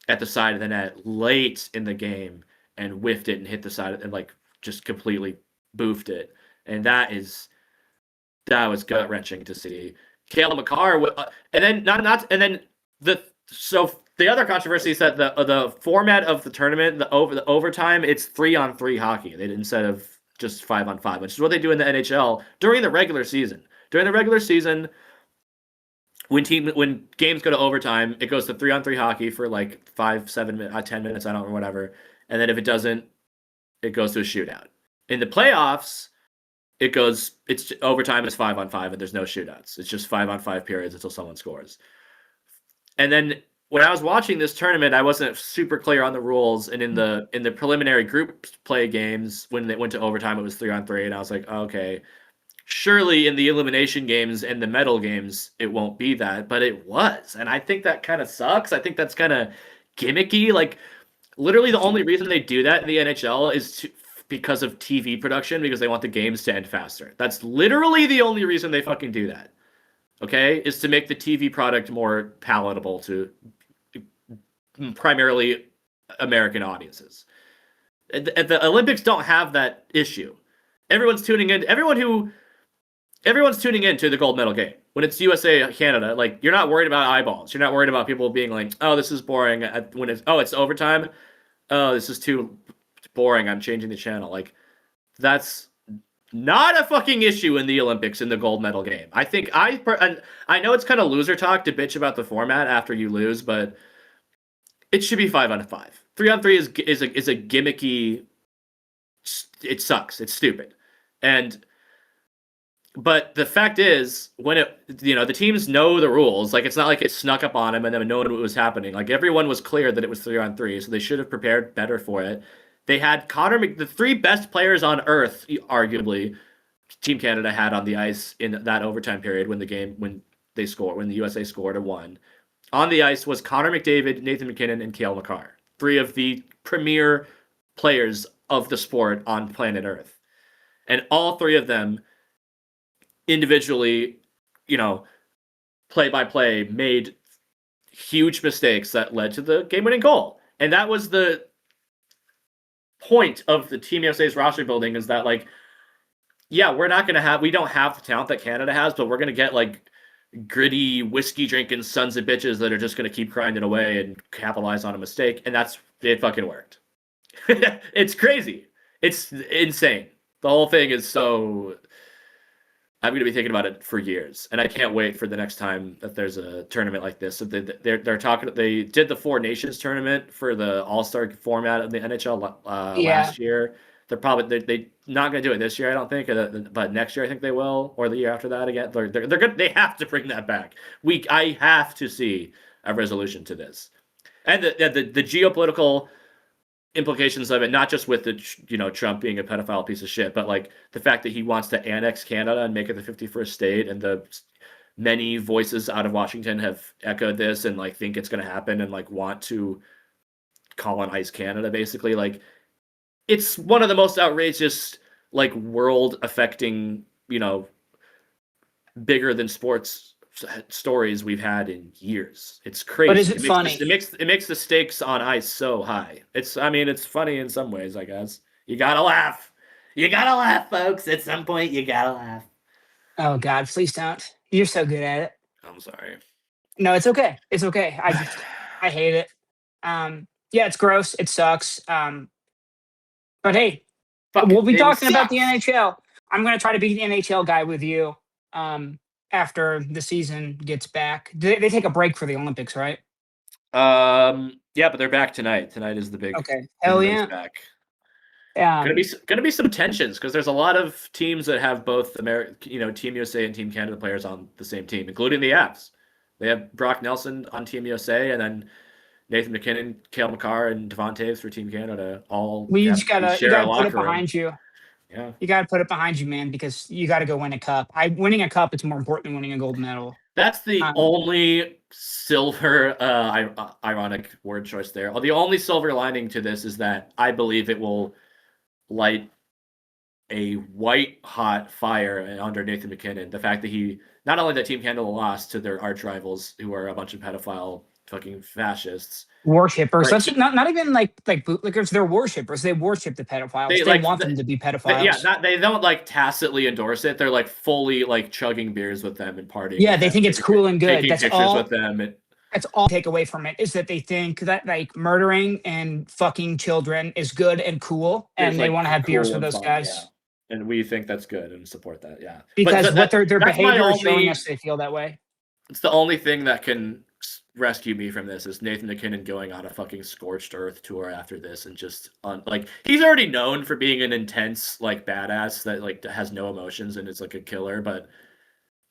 at the side of the net late in the game and whiffed it and hit the side and just completely boofed it. And that was gut wrenching to see. Cale Makar, and then the other controversy is that the format of the tournament, the overtime, it's 3-on-3 hockey. Instead of just 5-on-5, which is what they do in the NHL during the regular season. During the regular season, when games go to overtime, it goes to 3-on-3 hockey for 5, 7 minutes, 10 minutes, I don't know, whatever. And then if it doesn't, it goes to a shootout. In the playoffs, it's overtime is 5-on-5 and there's no shootouts. It's just 5-on-5 periods until someone scores. And then when I was watching this tournament, I wasn't super clear on the rules. And in the preliminary group play games, when they went to overtime, it was 3-on-3, and I was like, oh, okay. Surely in the elimination games and the medal games, it won't be that, but it was. And I think that kind of sucks. I think that's kind of gimmicky. Literally the only reason they do that in the NHL is because of TV production, because they want the games to end faster. That's literally the only reason they fucking do that. Okay? Is to make the TV product more palatable to primarily American audiences. The Olympics don't have that issue. Everyone's tuning in to the gold medal game. When it's USA Canada, you're not worried about eyeballs. You're not worried about people being like, "Oh, this is boring." When it's overtime, "Oh, this is too boring. I'm changing the channel." That's not a fucking issue in the Olympics in the gold medal game. I think I know it's kind of loser talk to bitch about the format after you lose, but it should be 5-on-5. 3-on-3 is a gimmicky. It sucks. It's stupid, but the fact is, when the teams know the rules, it's not like it snuck up on them and then no one knew what was happening. Everyone was clear that it was 3-on-3, so they should have prepared better for it. They had the three best players on earth, arguably, Team Canada had on the ice in that overtime period when the USA scored or won. On the ice was Connor McDavid, Nathan McKinnon, and Cale Makar. Three of the premier players of the sport on planet Earth. And all three of them individually, play by play, made huge mistakes that led to the game-winning goal. And that was the point of the Team USA's roster building, is that we don't have the talent that Canada has, but we're going to get gritty whiskey drinking sons of bitches that are just going to keep grinding away and capitalize on a mistake. And it fucking worked. It's crazy. It's insane. The whole thing is so... I'm going to be thinking about it for years, and I can't wait for the next time that there's a tournament like this. So they're talking. They did the Four Nations tournament for the All-Star format of the NHL last year. They're not going to do it this year, I don't think, but next year I think they will, or the year after that again. They're good. They have to bring that back. I have to see a resolution to this, and the geopolitical implications of it, not just with the Trump being a pedophile piece of shit, but the fact that he wants to annex Canada and make it the 51st state, and the many voices out of Washington have echoed this and think it's going to happen and want to colonize Canada, basically. It's one of the most outrageous world affecting bigger than sports stories we've had in years. It's crazy. But is it funny? It makes the stakes on ice so high. It's funny in some ways, I guess. You gotta laugh. You gotta laugh, folks. At some point, you gotta laugh. Oh God, please don't. You're so good at it. I'm sorry. No, it's okay. It's okay. I hate it. Yeah, it's gross. It sucks. But hey, we'll Fucking be thing talking about the sucks. NHL. I'm gonna try to be the NHL guy with you. After the season gets back, they take a break for the Olympics, right? Yeah, but they're back tonight. Tonight is the big Okay. thing Hell that is yeah. back. Um, Gonna be some tensions because there's a lot of teams that have both Team USA and Team Canada players on the same team, including the Avs. They have Brock Nelson on Team USA, and then Nathan McKinnon, Cale Makar, and Devon Toews for Team Canada. All well, you share a gotta put it locker room. behind you. Yeah, You gotta put it behind you, man, because you gotta go win a cup. Winning a cup is more important than winning a gold medal. that's the Um, only silver, ironic word choice there. The only silver lining to this is that I believe it will light a white hot fire under Nathan McKinnon. The fact that he not only that Team Canada lost to their arch rivals, who are a bunch of pedophile fucking fascists. worshippers. But That's not even like bootlickers. They're worshippers. They worship the pedophiles. They want them to be pedophiles. They don't like tacitly endorse it. They're like fully like chugging beers with them and partying. Yeah, with they them, think it's cool and good. taking That's pictures all. with them. That's all I take away from it is that they think that like murdering and fucking children is good and cool, It's and they like want to have beers cool with and those fun, guys. yeah. And we think that's good and support that, yeah. Because what their that's my behavior is showing only. us they feel that way. It's the only thing that can rescue me from this is Nathan McKinnon going on a fucking scorched earth tour after this and just like he's already known for being an intense like badass that like has no emotions and is like a killer, but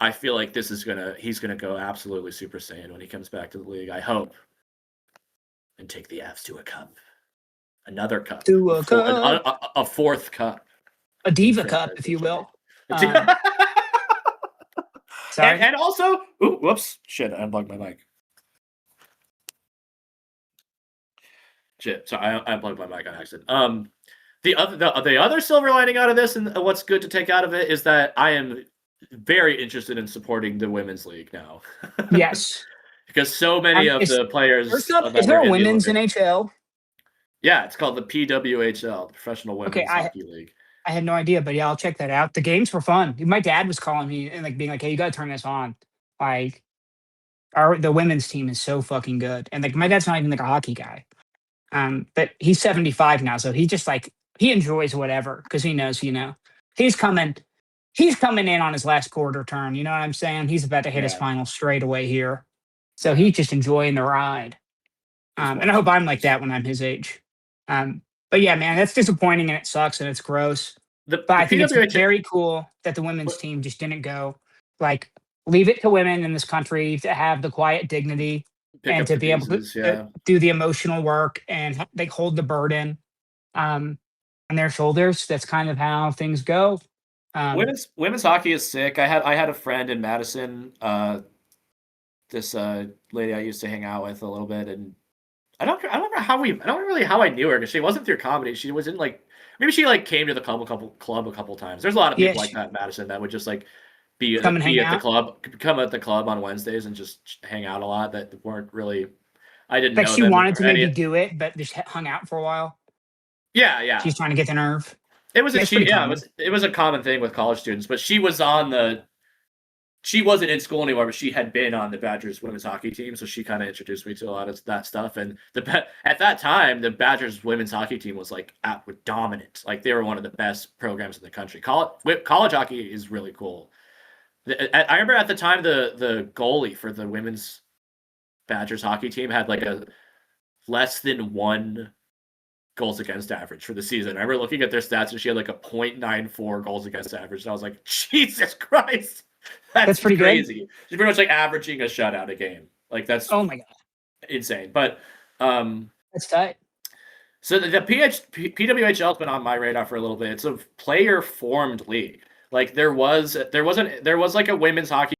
I feel like he's gonna go absolutely Super Saiyan when he comes back to the league. I hope, and take the Avs to a cup, another cup, To a cup. a fourth cup, A diva cup, if you will. Sorry. And also, whoops, shit, I unplugged my mic. Shit, so I unplugged my mic on accident. The other silver lining out of this, and what's good to take out of it, is that I am very interested in supporting the women's league now. Yes. Because so many of the players. Is there a women's NHL? Yeah, it's called the PWHL, the Professional Women's Hockey League. I had no idea, but yeah, I'll check that out. The games were fun. My dad was calling me and like being like, "Hey, you gotta turn this on." Like, the women's team is so fucking good, and like my dad's not even like a hockey guy. But he's 75 now, so he just like he enjoys whatever because he knows, he's coming in on his last quarter turn. You know what I'm saying? He's about to hit his final straight away here, so he's just enjoying the ride. And I hope I'm like that when I'm his age. But yeah, man, that's disappointing and it sucks and it's gross. But I think it's very cool that the women's team just didn't go. Like, leave it to women in this country to have the quiet dignity and to be able to do the emotional work and they hold the burden on their shoulders. That's kind of how things go. Women's hockey is sick. I had a friend in Madison, this lady I used to hang out with a little bit, and I don't remember how I knew her because she wasn't through comedy. She was in like maybe she like came to the club a couple times. There's a lot of people like that in Madison that would just like be at the club, come at the club on Wednesdays and just hang out a lot. That weren't really. I didn't know. Like she wanted to maybe do it, but just hung out for a while. Yeah. She's trying to get the nerve. It was it was a common thing with college students, but she was she wasn't in school anymore, but she had been on the Badgers women's hockey team, so she kind of introduced me to a lot of that stuff. And at that time, the Badgers women's hockey team was like dominant. Like they were one of the best programs in the country. College hockey is really cool. I remember at the time the goalie for the women's Badgers hockey team had like a less than 1 goals against average for the season. I remember looking at their stats and she had like a .94 goals against average. And I was like, Jesus Christ. That's pretty crazy. Good. She's pretty much like averaging a shutout a game. Like that's oh my god, insane. But that's tight. So the PWHL has been on my radar for a little bit. It's a player formed league. Like there was like a women's hockey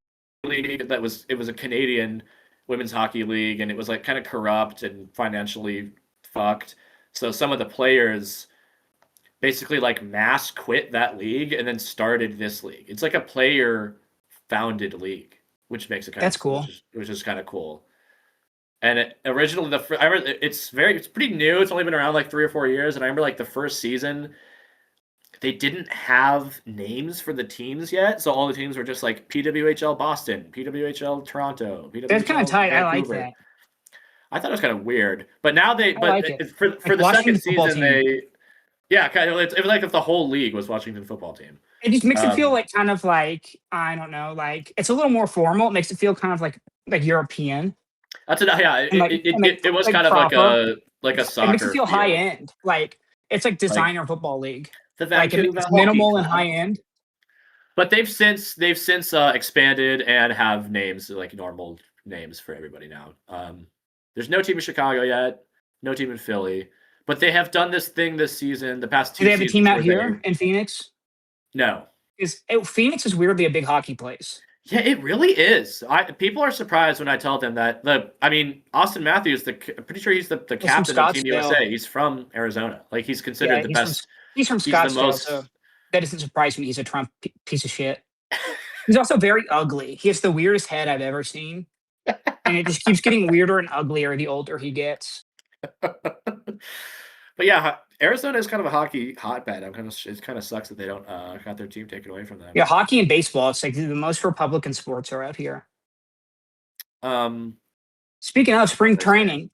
league it was a Canadian women's hockey league, and it was like kind of corrupt and financially fucked. So some of the players basically like mass quit that league and then started this league. It's like a player founded league, which makes it kind of cool. Which is kind of cool. And originally it's pretty new. It's only been around like 3 or 4 years. And I remember like the first season, they didn't have names for the teams yet, so all the teams were just like PWHL Boston, PWHL Toronto, PWHL That's kind of tight. I like Vancouver. that. I thought it was kind of weird, but now I like it. for Like the second Washington football season team. kind of it was like if the whole league was Washington football team. It just makes it feel Um, like kind of like, I don't know, like it's a little more formal. It makes it feel kind of like European That's it. Yeah, and like it was like kind of proper. like a It makes it soccer feel high feel. end. Like it's like Like designer football league. the Like Vancouver it's Hockey minimal and Club. high end. But they've since expanded and have names like normal names for everybody now. There's no team in Chicago yet, no team in Philly, but they have done this thing this season. The past Do two they have a seasons team out where here in Phoenix? no, Phoenix is weirdly a big hockey place. yeah, it really is. People are surprised when I tell them that. Austin Matthews, I'm pretty sure he's the He's from captain of Team Scottsdale. USA. He's from Arizona. Like he's considered Yeah, the he's from best. he's from He's the Scottsdale, most. so that doesn't surprise me. He's a Trump piece of shit. He's also very ugly. He has the weirdest head I've ever seen, and it just keeps getting weirder and uglier the older he gets. But yeah, Arizona is kind of a hockey hotbed. It kind of sucks that they don't got their team taken away from them. Yeah, hockey and baseball. It's like the most Republican sports are out here. Um, Speaking of spring training,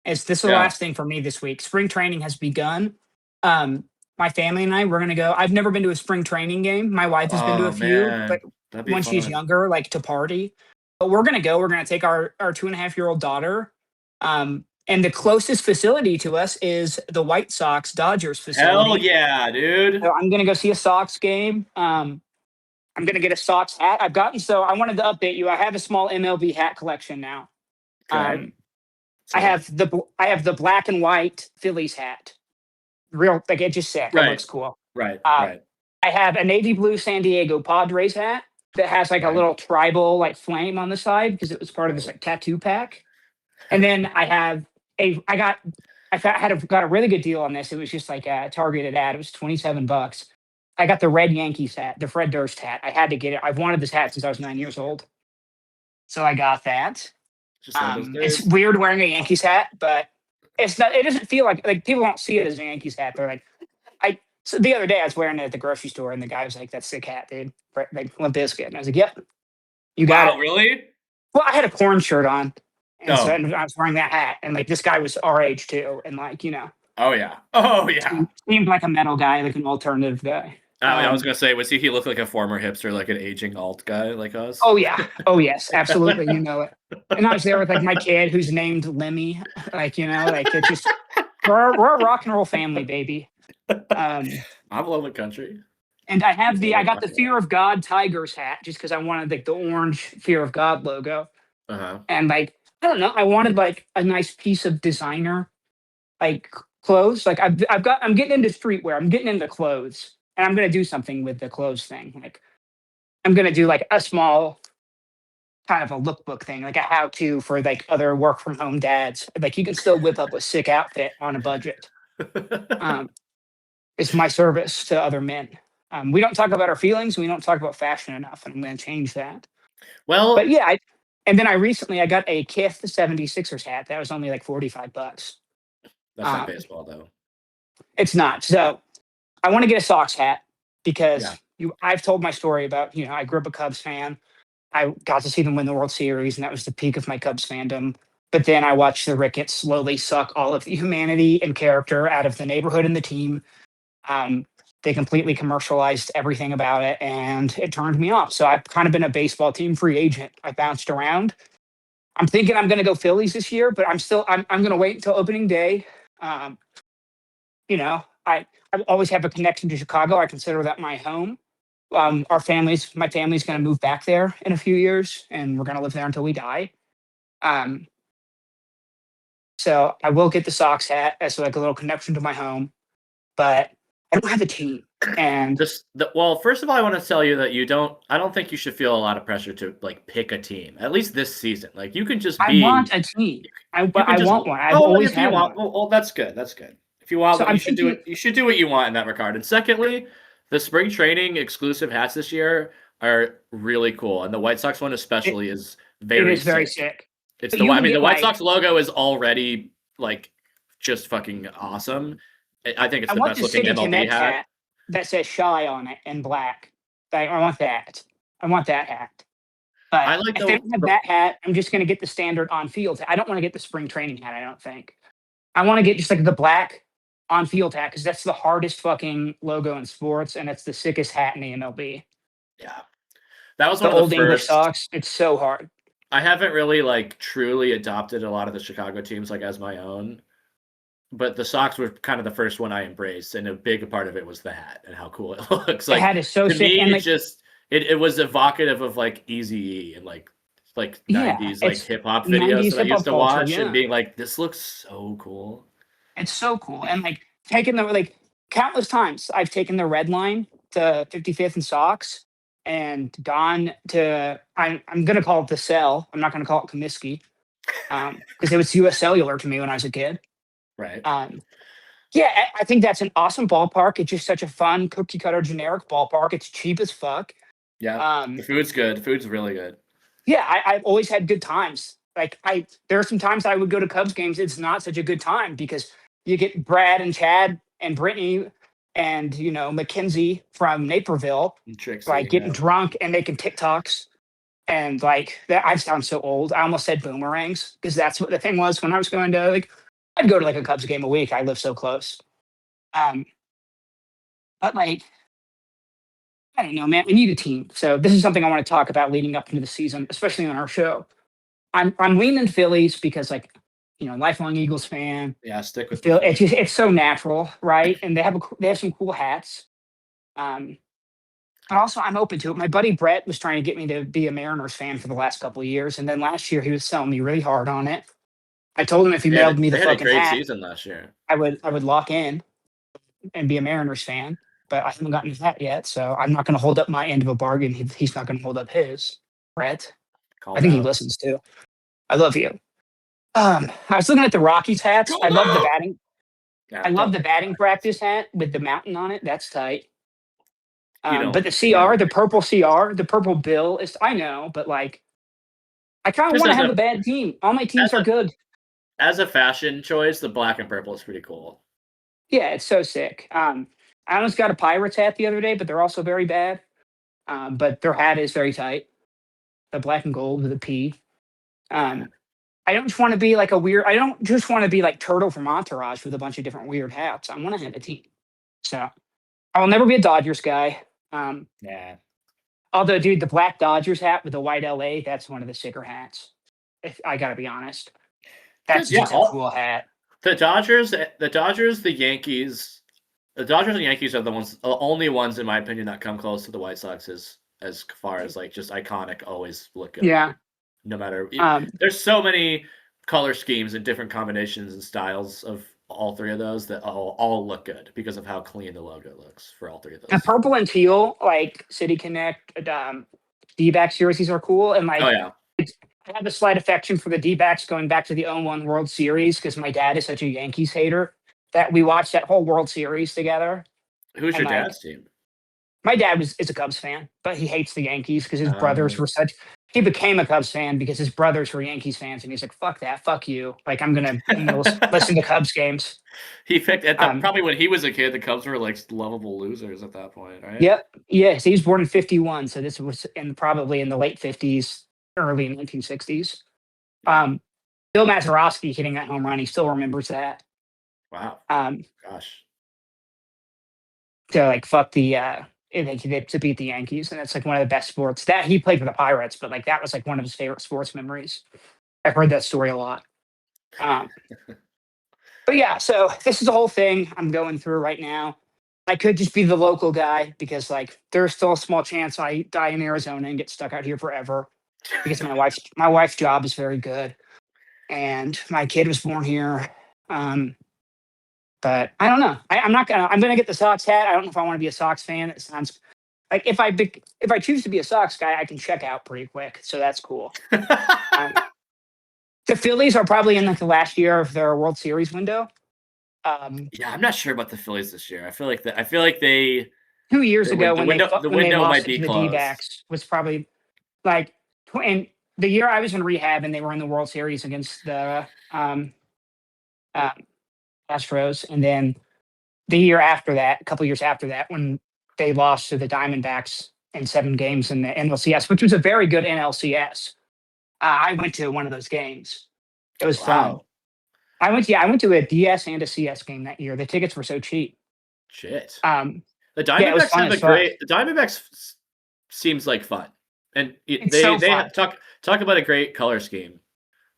this is the Yeah. last thing for me this week. Spring training has begun. My family and I, we're gonna go. I've never been to a spring training game. My wife has been to oh, a few, man. but That'd be when she's fun. younger, like to party. But we're gonna go. We're gonna take our 2.5-year-old daughter. And the closest facility to us is the White Sox Dodgers facility. Hell yeah, dude. So I'm gonna go see a Sox game. I'm gonna get a Sox hat. I wanted to update you. I have a small MLB hat collection now. Okay. I have the black and white Phillies hat. Real, like it's just sick. It Right. looks cool. Right. I have a navy blue San Diego Padres hat that has like a Right. little tribal like flame on the side because it was part of this like tattoo pack. And then I got a really good deal on this. It was just like a targeted ad. It was $27. I got the red Yankees hat, the Fred Durst hat. I had to get it. I've wanted this hat since I was 9 years old. So I got that. Just one of those It's days. weird wearing a Yankees hat, but it's not. It doesn't feel like people don't see it as a Yankees hat. They're like, So the other day I was wearing it at the grocery store, and the guy was like, "That's sick hat, dude." Like Limp Bizkit, and I was like, "Yep, you got Wow, it." really? Well, I had a corn shirt on, and so Oh. and I was wearing that hat, and like this guy was our age too, and like Oh yeah. Oh yeah. seemed like a metal guy, like an alternative guy. I was gonna say, he looked like a former hipster, like an aging alt guy like us? Oh yeah, oh yes, absolutely, you know it. And I was there with like my kid, who's named Lemmy, like it's just we're a rock and roll family, baby. I'm love the country. And I got the Fear of God Tigers hat just because I wanted like the orange Fear of God logo. Uh-huh. And like, I don't know, I wanted like a nice piece of designer like clothes. Like I'm getting into streetwear. I'm getting into clothes. And I'm gonna do something with the clothes thing. Like I'm gonna do like a small kind of a lookbook thing, like a how-to for like other work from home dads. Like you can still whip up a sick outfit on a budget. It's my service to other men. We don't talk about our feelings. We don't talk about fashion enough, and I'm going to change that. Well, But yeah, and then I got a Kith 76ers hat. That was only like $45. that's not baseball though. It's not. So I want to get a Sox hat because Yeah. I've told my story about, I grew up a Cubs fan. I got to see them win the World Series, and that was the peak of my Cubs fandom. But then I watched the Ricketts slowly suck all of the humanity and character out of the neighborhood and the team. They completely commercialized everything about it, and it turned me off. So I've kind of been a baseball team free agent. I bounced around. I'm thinking I'm going to go Phillies this year, but I'm going to wait until opening day. I always have a connection to Chicago. I consider that my home. My family's going to move back there in a few years, and we're going to live there until we die. So I will get the Sox hat as like a little connection to my home, but I don't have a team. And well, first of all, I want to tell you that I don't think you should feel a lot of pressure to like pick a team, at least this season. Like you can just I want a team. I want one. I've always had one. Well, that's good. That's good. If you want, you should do it. You should do what you want in that regard. And secondly, the spring training exclusive hats this year are really cool, and the White Sox one especially is very. It is very sick. It's the White Sox logo is already like just fucking awesome. I think it's the best looking MLB hat. that says "shy" on it in black. I want that. I want that hat. But I like if they don't have that hat, I'm just gonna get the standard on field. I don't want to get the spring training hat. I don't think. I want to get just like the black on field hat because that's the hardest fucking logo in sports, and it's the sickest hat in the MLB. Yeah. That was The one of old the English first. Sox. It's so hard. I haven't really like truly adopted a lot of the Chicago teams like as my own, but the Sox were kind of the first one I embraced, and a big part of it was the hat and how cool it looks. The Like hat is so to sick, me, and it like just it was evocative of like Eazy-E and like yeah, 90s like it's hip hop videos 90s that I hip used hop to culture. watch and Yeah, being like, this looks so cool. it's so cool, and like taking the like countless times I've taken the red line to 55th and Sox and gone to I'm gonna call it the cell. I'm not gonna call it Comiskey because it was US Cellular to me when I was a kid. Right. Yeah, I think that's an awesome ballpark. It's just such a fun cookie cutter generic ballpark. It's cheap as fuck. Yeah. Um, The food's good. The food's really good. yeah, I've always had good times. Like there are some times I would go to Cubs games. It's not such a good time because you get Brad and Chad and Brittany and Mackenzie from Naperville And Trixie, like getting yeah. drunk and making TikToks and like that. I sound so old. I almost said boomerangs because that's what the thing was when I was going to like. I'd go to like a Cubs game a week. I live so close. Um, but like I don't know, man. We need a team. So this is something I want to talk about leading up into the season, especially on our show. I'm leaning Phillies because lifelong Eagles fan. Yeah, stick with Phil, the it's so natural, right? And they have some cool hats. But also I'm open to it. My buddy Brett was trying to get me to be a Mariners fan for the last couple of years, and then last year he was selling me really hard on it. I told him if he mailed me the They had a fucking great hat, season last year. I would lock in and be a Mariners fan. But I haven't gotten his hat yet, so I'm not going to hold up my end of a bargain. He's not going to hold up his. Brett, I think he listens too. I love you. I was looking at the Rockies hats. I love the batting. Yeah, I love the batting practice hat with the mountain on it. That's tight. don't- But the you don't CR, the purple CR, the purple bill is. I know, but like, I kind of Just want to as have a- a bad team. All my teams as are a- good. As a fashion choice, the black and purple is pretty cool. Yeah, it's so sick. I almost got a Pirates hat the other day, but they're also very bad. But their hat is very tight. The black and gold with a P. I don't just want to be like a weird. I don't just want to be like Turtle from Entourage with a bunch of different weird hats. I want to have a team. So I will never be a Dodgers guy. Yeah. Although, dude, the black Dodgers hat with the white LA, that's one of the sicker hats. If I gotta be honest, that's Yeah, just a cool hat. The Dodgers, the Yankees, the Dodgers and Yankees are the only ones, in my opinion, that come close to the White Sox as far as like just iconic, always look good. Yeah. No matter, Um, there's so many color schemes and different combinations and styles of all three of those that all look good because of how clean the logo looks for all three of those. the purple and teal, like City Connect, D-backs jerseys are cool, and like Oh yeah, I have a slight affection for the D-backs going back to the 01 World Series because my dad is such a Yankees hater that we watched that whole World Series together. who's your And, like, dad's team? My dad is a Cubs fan, but he hates the Yankees because his Oh. brothers were such. He became a Cubs fan because his brothers were Yankees fans, and he's like, "Fuck that, fuck you." Like I'm gonna listen to Cubs games. He picked probably when he was a kid. The Cubs were like lovable losers at that point, right? Yep. Yes, he was born in '51, so this was probably in the late '50s, early 1960s. Bill Mazeroski hitting that home run, he still remembers that. Wow. Gosh. To like fuck the to beat the Yankees, and that's like one of the best sports. That he played for the Pirates, but like that was like one of his favorite sports memories. I've heard that story a lot. But yeah, so this is the whole thing I'm going through right now. I could just be the local guy because like there's still a small chance I die in Arizona and get stuck out here forever because my wife's job is very good and my kid was born here. But I don't know. I'm gonna get the Sox hat. I don't know if I want to be a Sox fan. It sounds like if I choose to be a Sox guy, I can check out pretty quick. So that's cool. The Phillies are probably in like the last year of their World Series window. Yeah, I'm not sure about the Phillies this year. I feel like they 2 years ago the when window they lost might be to the closed. D-backs was probably like and the year I was in rehab and they were in the World Series against the Astros, and then the year after that, a couple years after that, when they lost to the Diamondbacks in 7 games in the NLCS, which was a very good NLCS. I went to one of those games. It was fun. Wow. I went to a DS and a CS game that year. The tickets were so cheap. Shit. The The yeah, it was Diamondbacks fun have as a fuck. great. The Diamondbacks seems like fun, and It's so they fun. talk about a great color scheme.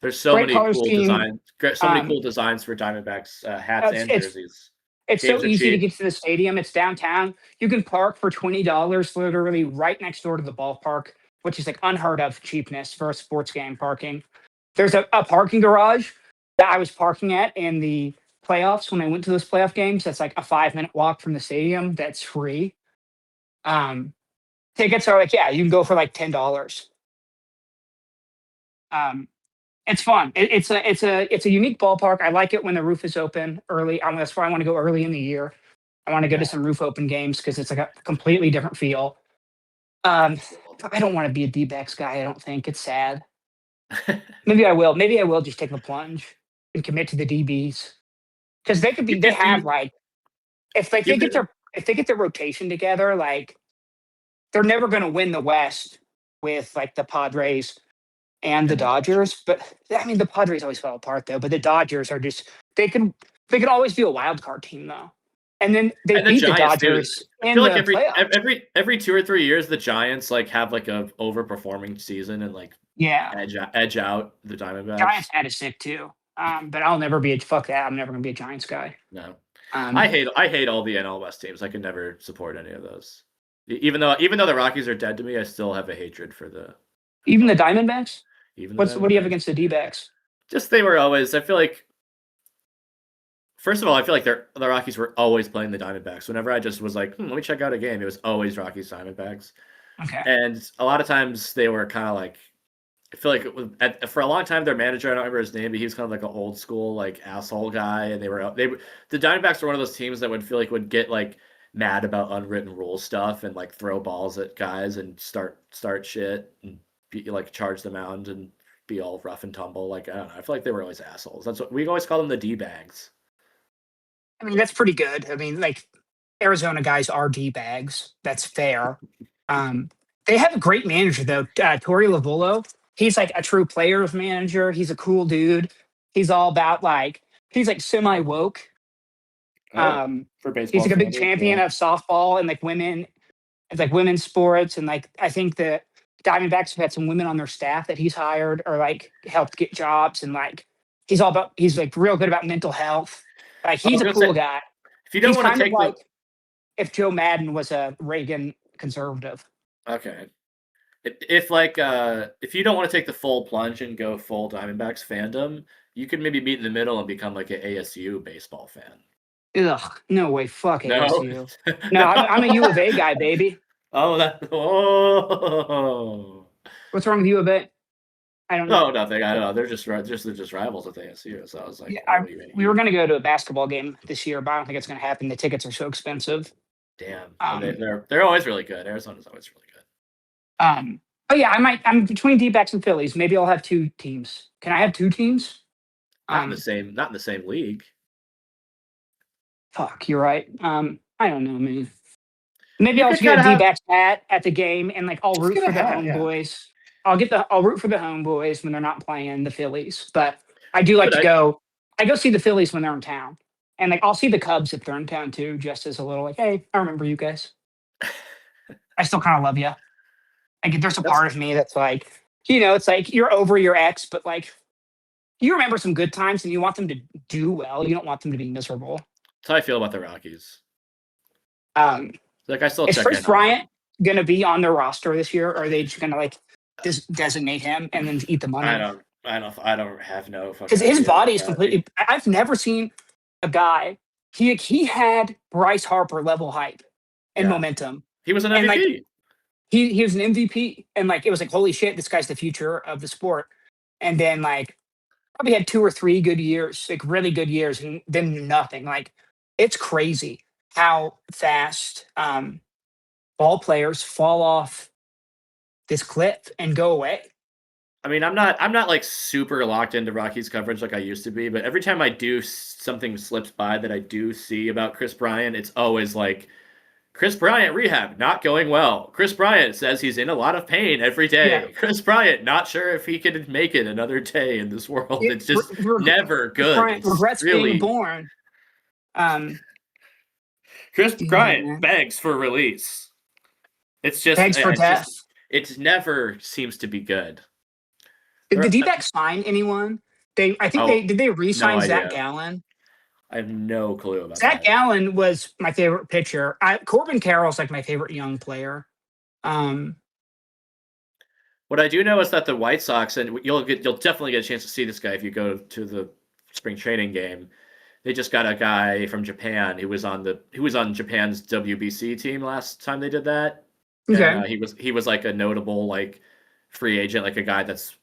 There's so Great many color cool scheme. designs. So many cool designs for Diamondbacks hats and It's jerseys. it's Games so are easy to cheap. get to the stadium. It's downtown. You can park for $20, literally right next door to the ballpark, which is like unheard of cheapness for a sports game parking. There's a parking garage that I was parking at in the playoffs when I went to those playoff games. That's like a 5-minute walk from the stadium. That's free. Tickets are like, yeah, you can go for like $10. It's fun. It's a unique ballpark. I like it when the roof is open early. That's why I want to go early in the year. I want to go to some roof open games because it's like a completely different feel. I don't want to be a D-backs guy. I don't think it's sad. Maybe I will. Maybe I will just take the plunge and commit to the DBs because they could be. They have like if like they get their rotation together, like they're never going to win the West with like the Padres and the Dodgers. But I mean, the Padres always fall apart though. But the Dodgers are just they can always be a wild card team though. And then they And the beat the Giants, dude. Dodgers I in feel the like playoffs. every 2 or 3 years, the Giants like have like a overperforming season and like Yeah, edge out the Diamondbacks. Giants had a sick too. But I'll never be fuck that. I'm never gonna be a Giants guy. No, Um, I hate all the NL West teams. I could never support any of those. Even though the Rockies are dead to me, I still have a hatred for the even the Diamondbacks. even. What do you have Diamondbacks. against the D-backs? Just they were always. I feel like. First of all, I feel like the Rockies were always playing the Diamondbacks. Whenever I just was like, let me check out a game, it was always Rockies Diamondbacks. Okay. And a lot of times they were kind of like, I feel like it was, for a long time their manager, I don't remember his name, but he was kind of like an old school like asshole guy. And the Diamondbacks were one of those teams that would get like mad about unwritten rule stuff and like throw balls at guys and start shit and like charge the mound and be all rough and tumble. Like I don't know, I feel like they were always assholes. That's what we always call them, the D-bags. I mean, that's pretty good. I mean, like Arizona guys are D-bags. That's fair. They have a great manager though, Torey Lovullo. He's like a true players manager. He's a cool dude. He's all about like he's like semi woke. For baseball, He's like a big standards, champion yeah. of softball and like women, it's like women's sports and like I think the Diamondbacks have had some women on their staff that he's hired or like helped get jobs and like he's like real good about mental health. Like he's a cool guy. If you don't He's want to kind of take like if Joe Madden was a Reagan conservative. okay, if you don't want to take the full plunge and go full Diamondbacks fandom, you could maybe meet in the middle and become like an ASU baseball fan. Ugh, no way. Fuck No. ASU. No, I'm a U of A guy, baby. Oh. What's wrong with U of A? I don't know. No, nothing. I don't know. They're just rivals with ASU. So I was like, Yeah, we were going to go to a basketball game this year, but I don't think it's going to happen. The tickets are so expensive. damn. They're always really good. Arizona's always really good. But yeah, I'm between D-backs and Phillies. Maybe I'll have 2 teams. Can I have 2 teams? Not in the same league. Fuck, you're right. I don't know, man. Maybe I'll could just get a kinda have- D-backs hat at the game and like I'll root get a for the hat, yeah. homeboys. I'll root for the homeboys when they're not playing the Phillies. But I do like to go. I go see the Phillies when they're in town, and like I'll see the Cubs if they're in town too, just as a little like, hey, I remember you guys. I still kind of love you. Like there's a part of me that's like, it's like you're over your ex, but like you remember some good times and you want them to do well. You don't want them to be miserable. That's how I feel about the Rockies. Like I still Is check Chris in. Bryant going to be on their roster this year, or are they just going to like designate him and then eat the money? I don't have no fucking Because his idea body about is that. completely. I've never seen a guy. He had Bryce Harper level hype and Yeah. momentum. He was an And, MVP. like, he was an MVP, and like it was like holy shit, this guy's the future of the sport. And then like probably had 2 or 3 good years, like really good years, and then nothing. Like it's crazy how fast ball players fall off this cliff and go away. I mean, I'm not like super locked into Rockies coverage like I used to be, but every time I do, something slips by that I do see about Chris Bryant, it's always like Chris Bryant rehab not going well. Chris Bryant says he's in a lot of pain every day. Yeah. Chris Bryant not sure if he can make it another day in this world. It- It's just re- never Chris good. Bryant It's regrets really being born. Chris Bryant Yeah. begs for release. It's just Thanks for it's death. just it never seems to be good. Did the D-backs sign anyone? I think did they re-sign no Zach idea. Gallen? I have no clue about Zach that. Gallen was my favorite pitcher. Corbin Carroll's like my favorite young player. What I do know is that the White Sox, and you'll definitely get a chance to see this guy if you go to the spring training game. They just got a guy from Japan who was on Japan's WBC team last time they did that. Okay. And, he was like a notable like free agent, like a guy that's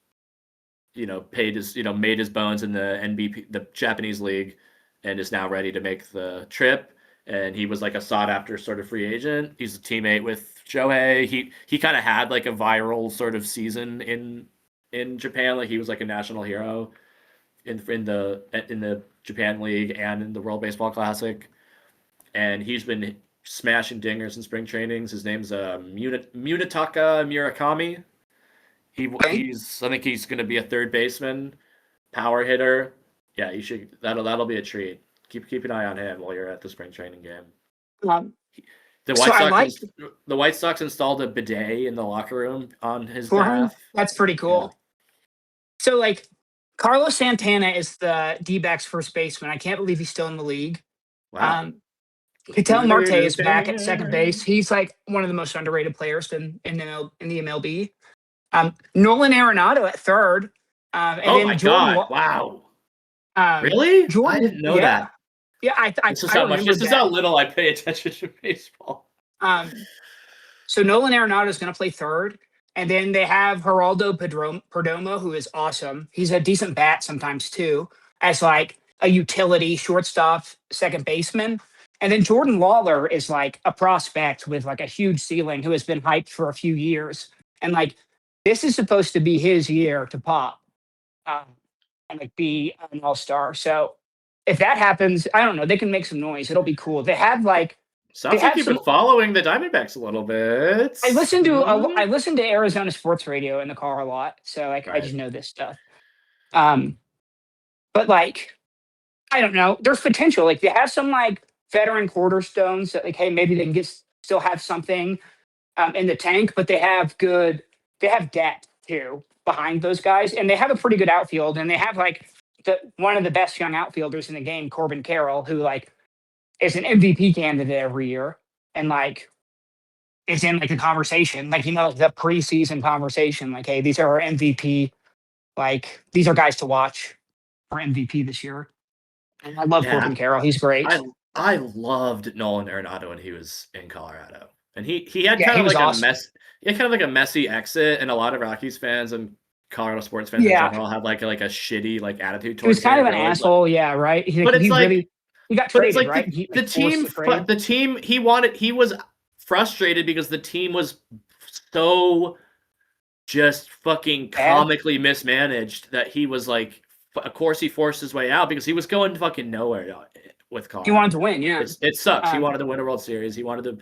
made his bones in the the Japanese league, and is now ready to make the trip. And he was like a sought after sort of free agent. He's a teammate with Shohei. He kind of had like a viral sort of season in Japan. Like he was like a national hero in the Japan League and in the World Baseball Classic. And he's been smashing dingers in spring trainings. His name's Munetaka Murakami. I think he's going to be a third baseman, power hitter. Yeah, you should. That'll be a treat. Keep an eye on him while you're at the spring training game. The White Sox installed a bidet in the locker room on his behalf. That's pretty cool. Yeah. So like Carlos Santana is the D-backs first baseman. I can't believe he's still in the league. Wow. Ketel Marte is back at second base. He's like one of the most underrated players in the MLB. Nolan Arenado at third. Oh my God! Wow. Really? Jordan, I didn't know that. Yeah, this is how little I pay attention to baseball. So Nolan Arenado is going to play third, and then they have Geraldo Perdomo, who is awesome. He's a decent bat sometimes too, as like a utility shortstop, second baseman. And then Jordan Lawler is like a prospect with like a huge ceiling who has been hyped for a few years, and like this is supposed to be his year to pop, and like be an all-star. So if that happens, I don't know. They can make some noise. It'll be cool. They have like sounds like you've been following the Diamondbacks a little bit. I listen to Arizona sports radio in the car a lot, so like I just know this stuff. But like I don't know. There's potential. Like they have some like veteran cornerstones that like hey maybe they can still have something in the tank, but they have depth too behind those guys, and they have a pretty good outfield, and they have like one of the best young outfielders in the game, Corbin Carroll, who like is an MVP candidate every year, and like is in like the conversation, like the preseason conversation, like hey, these are our MVP, like these are guys to watch for MVP this year. And I love Corbin Carroll; he's great. I loved Nolan Arenado when he was in Colorado, and he had kind of like awesome. He had kind of like a messy exit, and a lot of Rockies fans and Colorado sports fans in general had like a shitty like attitude towards him. He was kind of an asshole, yeah, right. He got traded, right? The team he was frustrated because the team was so just fucking comically mismanaged that he was like, of course he forced his way out because he was going fucking nowhere with Colorado. He wanted to win, yeah. It sucks. He wanted to win a World Series. He wanted to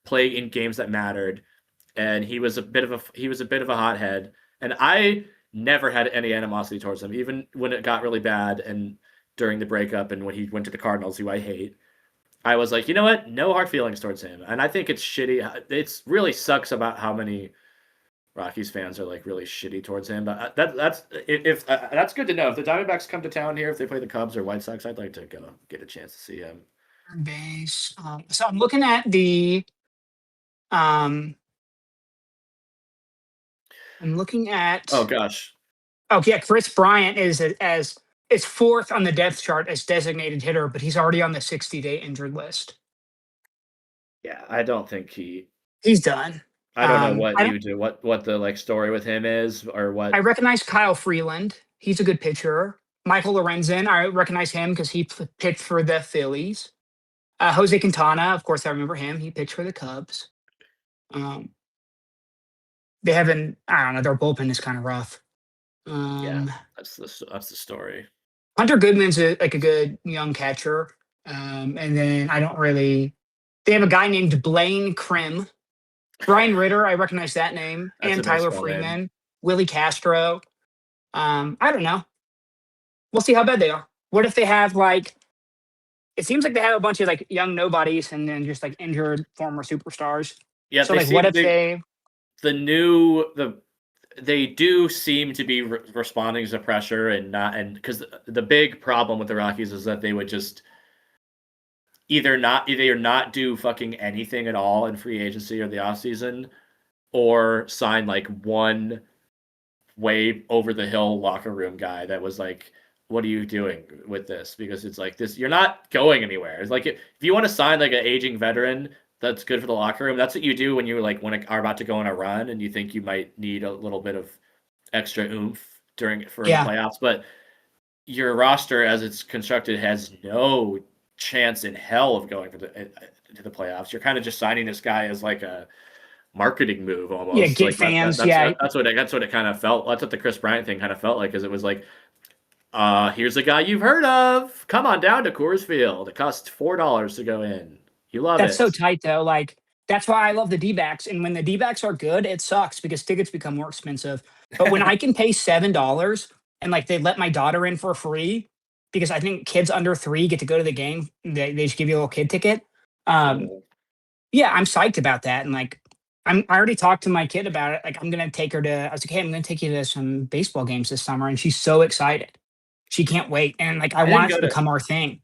play in games that mattered, and he was a bit of a hothead. And I never had any animosity towards him, even when it got really bad and during the breakup and when he went to the Cardinals, who I hate. I was like, you know what? No hard feelings towards him. And I think it's shitty. It really sucks about how many Rockies fans are like really shitty towards him. But that's good to know. If the Diamondbacks come to town here, if they play the Cubs or White Sox, I'd like to go get a chance to see him. Base. So I'm looking at the. I'm looking at. Oh gosh. Oh yeah, Chris Bryant is fourth on the depth chart as designated hitter, but he's already on the 60-day injured list. Yeah, I don't think he's done. I don't know what you do, what the like story with him is, or what. I recognize Kyle Freeland. He's a good pitcher. Michael Lorenzen, I recognize him because he pitched for the Phillies. Jose Quintana, of course, I remember him. He pitched for the Cubs. They haven't. I don't know. Their bullpen is kind of rough. That's the story. Hunter Goodman's like a good young catcher. And then I don't really. They have a guy named Blaine Krim. Brian Ritter, I recognize that name. That's And a nice Tyler full Freeman. name. Willie Castro. I don't know. We'll see how bad they are. What if they have like? It seems like they have a bunch of like young nobodies and then just like injured former superstars. Yeah, So like, what if they? They do seem to be responding to pressure and because the big problem with the Rockies is that they would just either not do fucking anything at all in free agency or the offseason or sign like one way over the hill locker room guy that was like, what are you doing with this? Because it's like this, you're not going anywhere. It's like if you want to sign like an aging veteran that's good for the locker room, that's what you do when you like are about to go on a run and you think you might need a little bit of extra oomph the playoffs. But your roster as it's constructed has no chance in hell of going to the playoffs. You're kind of just signing this guy as like a marketing move almost. Yeah, get like fans. That's what it kind of felt. That's what the Chris Bryant thing kind of felt like, because it was like, here's a guy you've heard of. Come on down to Coors Field. It costs $4 to go in. You love That's it. so tight though. Like that's why I love the D-backs. And when the D-backs are good, it sucks because tickets become more expensive. But when I can pay $7 and like they let my daughter in for free, because I think kids under 3 get to go to the game. They just give you a little kid ticket. Yeah, I'm psyched about that. And like I already talked to my kid about it. Like I'm gonna take her to. I was like, hey, I'm gonna take you to some baseball games this summer, and she's so excited. She can't wait. And like I want it to become our thing.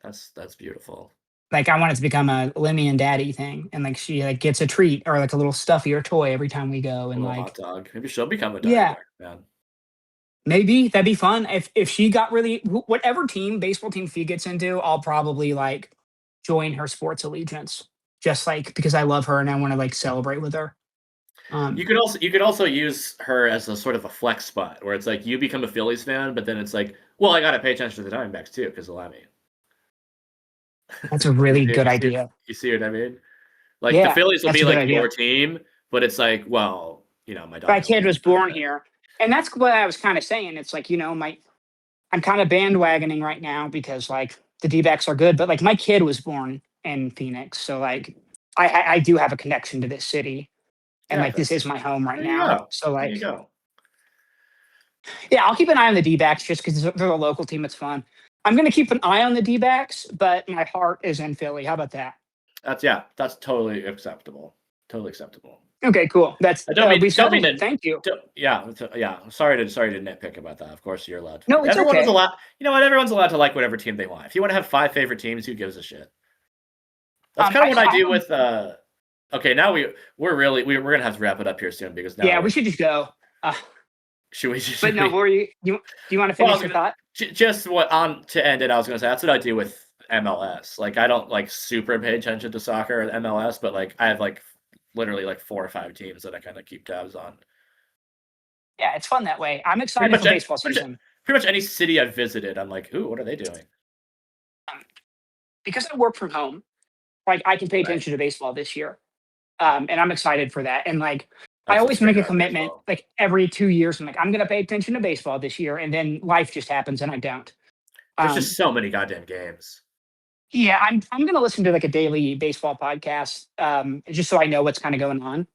That's beautiful. Like I want it to become a Lemmy and Daddy thing, and like she like gets a treat or like a little stuffy or toy every time we go, and a like hot dog. Maybe she'll become a dog. Yeah, man. Maybe that'd be fun if she got really whatever baseball team she gets into. I'll probably like join her sports allegiance, just like because I love her and I want to like celebrate with her. You could also use her as a sort of a flex spot where it's like you become a Phillies fan, but then it's like, well, I got to pay attention to the Diamondbacks too because they'll have me. That's a really good idea. You see what I mean? Like the Phillies will be like your team, but it's like, well, my kid was born here, and that's what I was kind of saying. It's like I'm kind of bandwagoning right now because like the D-backs are good, but like my kid was born in Phoenix, so like I do have a connection to this city, and like this is my home right now. So like, there you go. Yeah, I'll keep an eye on the D-backs just because they're a local team. It's fun. I'm going to keep an eye on the D-backs, but my heart is in Philly. How about that? That's totally acceptable. Totally acceptable. Okay, cool. Thank you. Yeah. Sorry to nitpick about that. Of course, you're allowed to. No, it's okay. Allowed. You know what? Everyone's allowed to like whatever team they want. If you want to have 5 favorite teams, who gives a shit? That's kind of what I do with. Okay, now we're gonna have to wrap it up here soon because now. Yeah, we should just go. Should we? Just, but no, do you want to finish your thought? Just to end it, I was going to say that's what I do with MLS. Like I don't like super pay attention to soccer at MLS, but like I have like literally like 4 or 5 teams that I kind of keep tabs on. Yeah, it's fun that way. I'm excited for baseball season. Pretty much any city I've visited, I'm like, ooh, what are they doing? Because I work from home, like I can pay attention to baseball this year, and I'm excited for that. And like. I always make a commitment like every 2 years. I'm like, I'm going to pay attention to baseball this year. And then life just happens and I don't. There's just so many goddamn games. Yeah, I'm going to listen to like a daily baseball podcast just so I know what's kind of going on.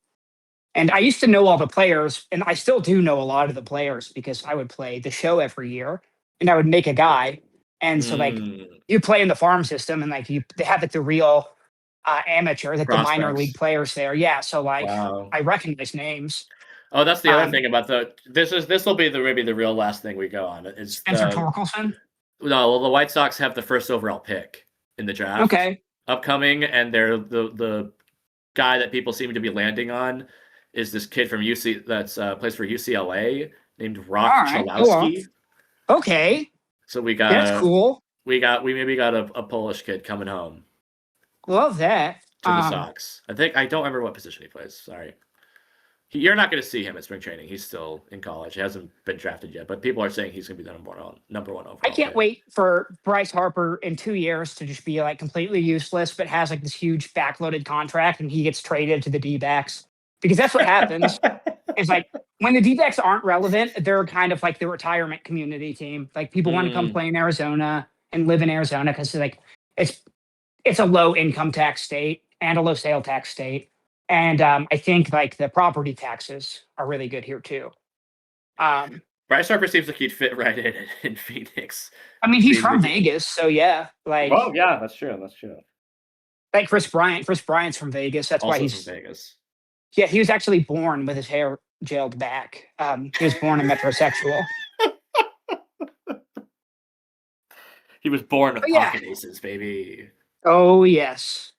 And I used to know all the players, and I still do know a lot of the players because I would play the show every year and I would make a guy. And so like you play in the farm system and like they have like the real amateur, like the minor league players there. Yeah. So like I recognize names. Oh, that's the other thing about this will be maybe the real last thing we go on. It's Spencer Torkelson? No, well the White Sox have the first overall pick in the draft. Okay. Upcoming, and they're the guy that people seem to be landing on is this kid from UC that's plays for UCLA named Rock Chalowski. Cool. Okay. So that's cool. We maybe got a Polish kid coming home. Love that. To the Sox. I don't remember what position he plays. Sorry. You're not going to see him at spring training. He's still in college. He hasn't been drafted yet, but people are saying he's going to be the number one overall. I can't wait for Bryce Harper in 2 years to just be like completely useless, but has like this huge backloaded contract and he gets traded to the D-backs because that's what happens. Is like when the D-backs aren't relevant, they're kind of like the retirement community team. Like people want to come play in Arizona and live in Arizona because like it's a low income tax state and a low sale tax state. And I think like the property taxes are really good here too. Bryce Harper seems like he'd fit right in Phoenix. I mean, he's from Vegas, so yeah. Like, oh yeah, that's true. That's true. Like Chris Bryant. Chris Bryant's from Vegas. That's also why he's from Vegas. Yeah, he was actually born with his hair jailed back. He was born a metrosexual. He was born with yeah. pocket aces, baby. Oh yes.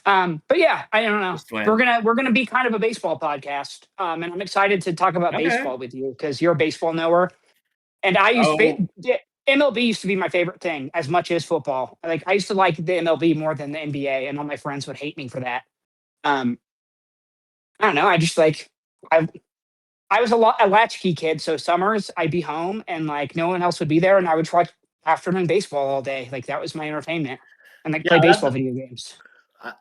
But yeah, I don't know. Just win. We're gonna be kind of a baseball podcast. And I'm excited to talk about baseball with you because you're a baseball knower. And I used MLB used to be my favorite thing as much as football. Like I used to like the MLB more than the NBA, and all my friends would hate me for that. I don't know. I just like I was a latchkey kid, so summers I'd be home and like no one else would be there, and I would watch afternoon baseball all day. Like that was my entertainment, and like play baseball video games.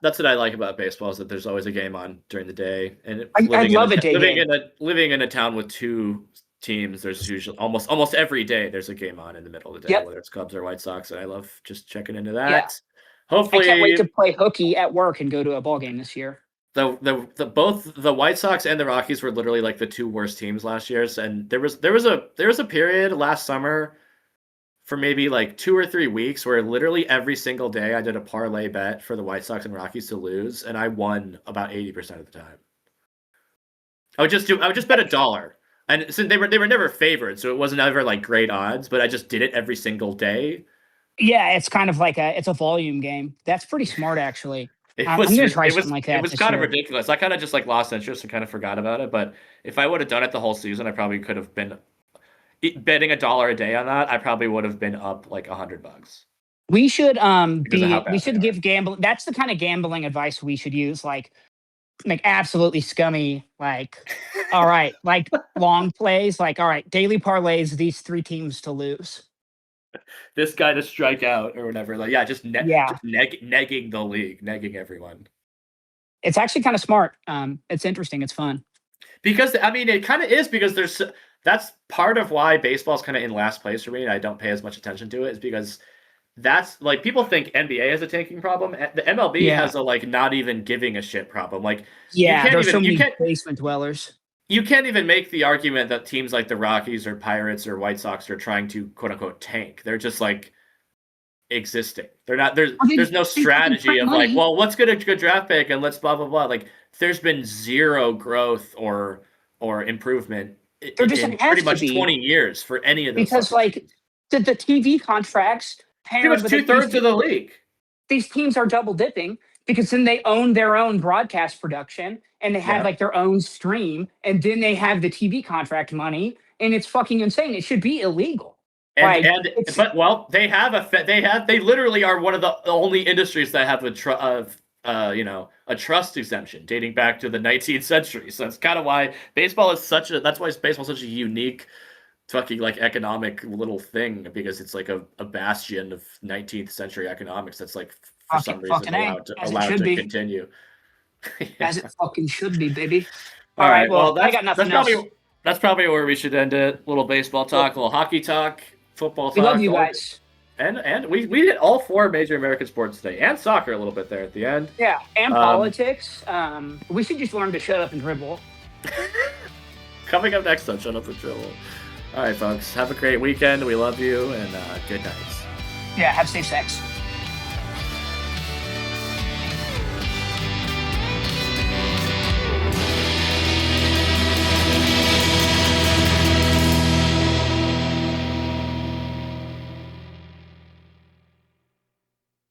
That's what I like about baseball is that there's always a game on during the day, and I love a day game. Living in a town with two teams, there's usually almost every day there's a game on in the middle of the day, whether it's Cubs or White Sox, and I love just checking into that. Yeah. Hopefully, I can't wait to play hooky at work and go to a ball game this year. Both the White Sox and the Rockies were literally like the two worst teams last year, and there was a period last summer for maybe like 2 or 3 weeks where literally every single day I did a parlay bet for the White Sox and Rockies to lose, and I won about 80% of the time. I would just bet $1, and since they were never favored, so it wasn't ever like great odds, but I just did it every single day. Yeah, it's kind of like it's a volume game. That's pretty smart, actually. I'm gonna try something like that. It was kind of ridiculous. I kind of just like lost interest and kind of forgot about it. But if I would have done it the whole season, I probably could have been betting $1 a day on that. I probably would have been up like $100. We should give gambling. That's the kind of gambling advice we should use. Like absolutely scummy. Like, all right, like long plays. Like, all right, daily parlays. These 3 teams to lose. This guy to strike out or whatever. Like, just negging the league, negging everyone. It's actually kind of smart. It's interesting. It's fun. Because, I mean, it kind of is because that's part of why baseball's kind of in last place for me and I don't pay as much attention to it is because that's like people think NBA has a tanking problem. The MLB has a like not even giving a shit problem. Like there's so many basement dwellers. You can't even make the argument that teams like the Rockies or Pirates or White Sox are trying to quote unquote tank. They're just like existing. They're not there's no strategy of like, well, let's get a good draft pick and let's blah blah blah. Like there's been zero growth or improvement in pretty much 20 years for any of those. Because like the TV contracts pretty much 2/3 of the league. These teams are double dipping because then they own their own broadcast production and they have like their own stream and then they have the TV contract money and it's fucking insane. It should be illegal. They literally are one of the only industries that have a trust exemption dating back to the 19th century. So that's kind of why baseball is such a unique fucking like economic little thing because it's like a bastion of 19th century economics that's like for some reason allowed to continue. As it fucking should be, baby. All right, well, I got nothing else. That's probably where we should end it. A little baseball talk, a little hockey talk, football talk. We love you guys. And we hit all 4 major American sports today, and soccer a little bit there at the end. Yeah, and politics. We should just learn to shut up and dribble. Coming up next on Shut Up and Dribble. All right, folks. Have a great weekend. We love you, and good night. Yeah, have safe sex.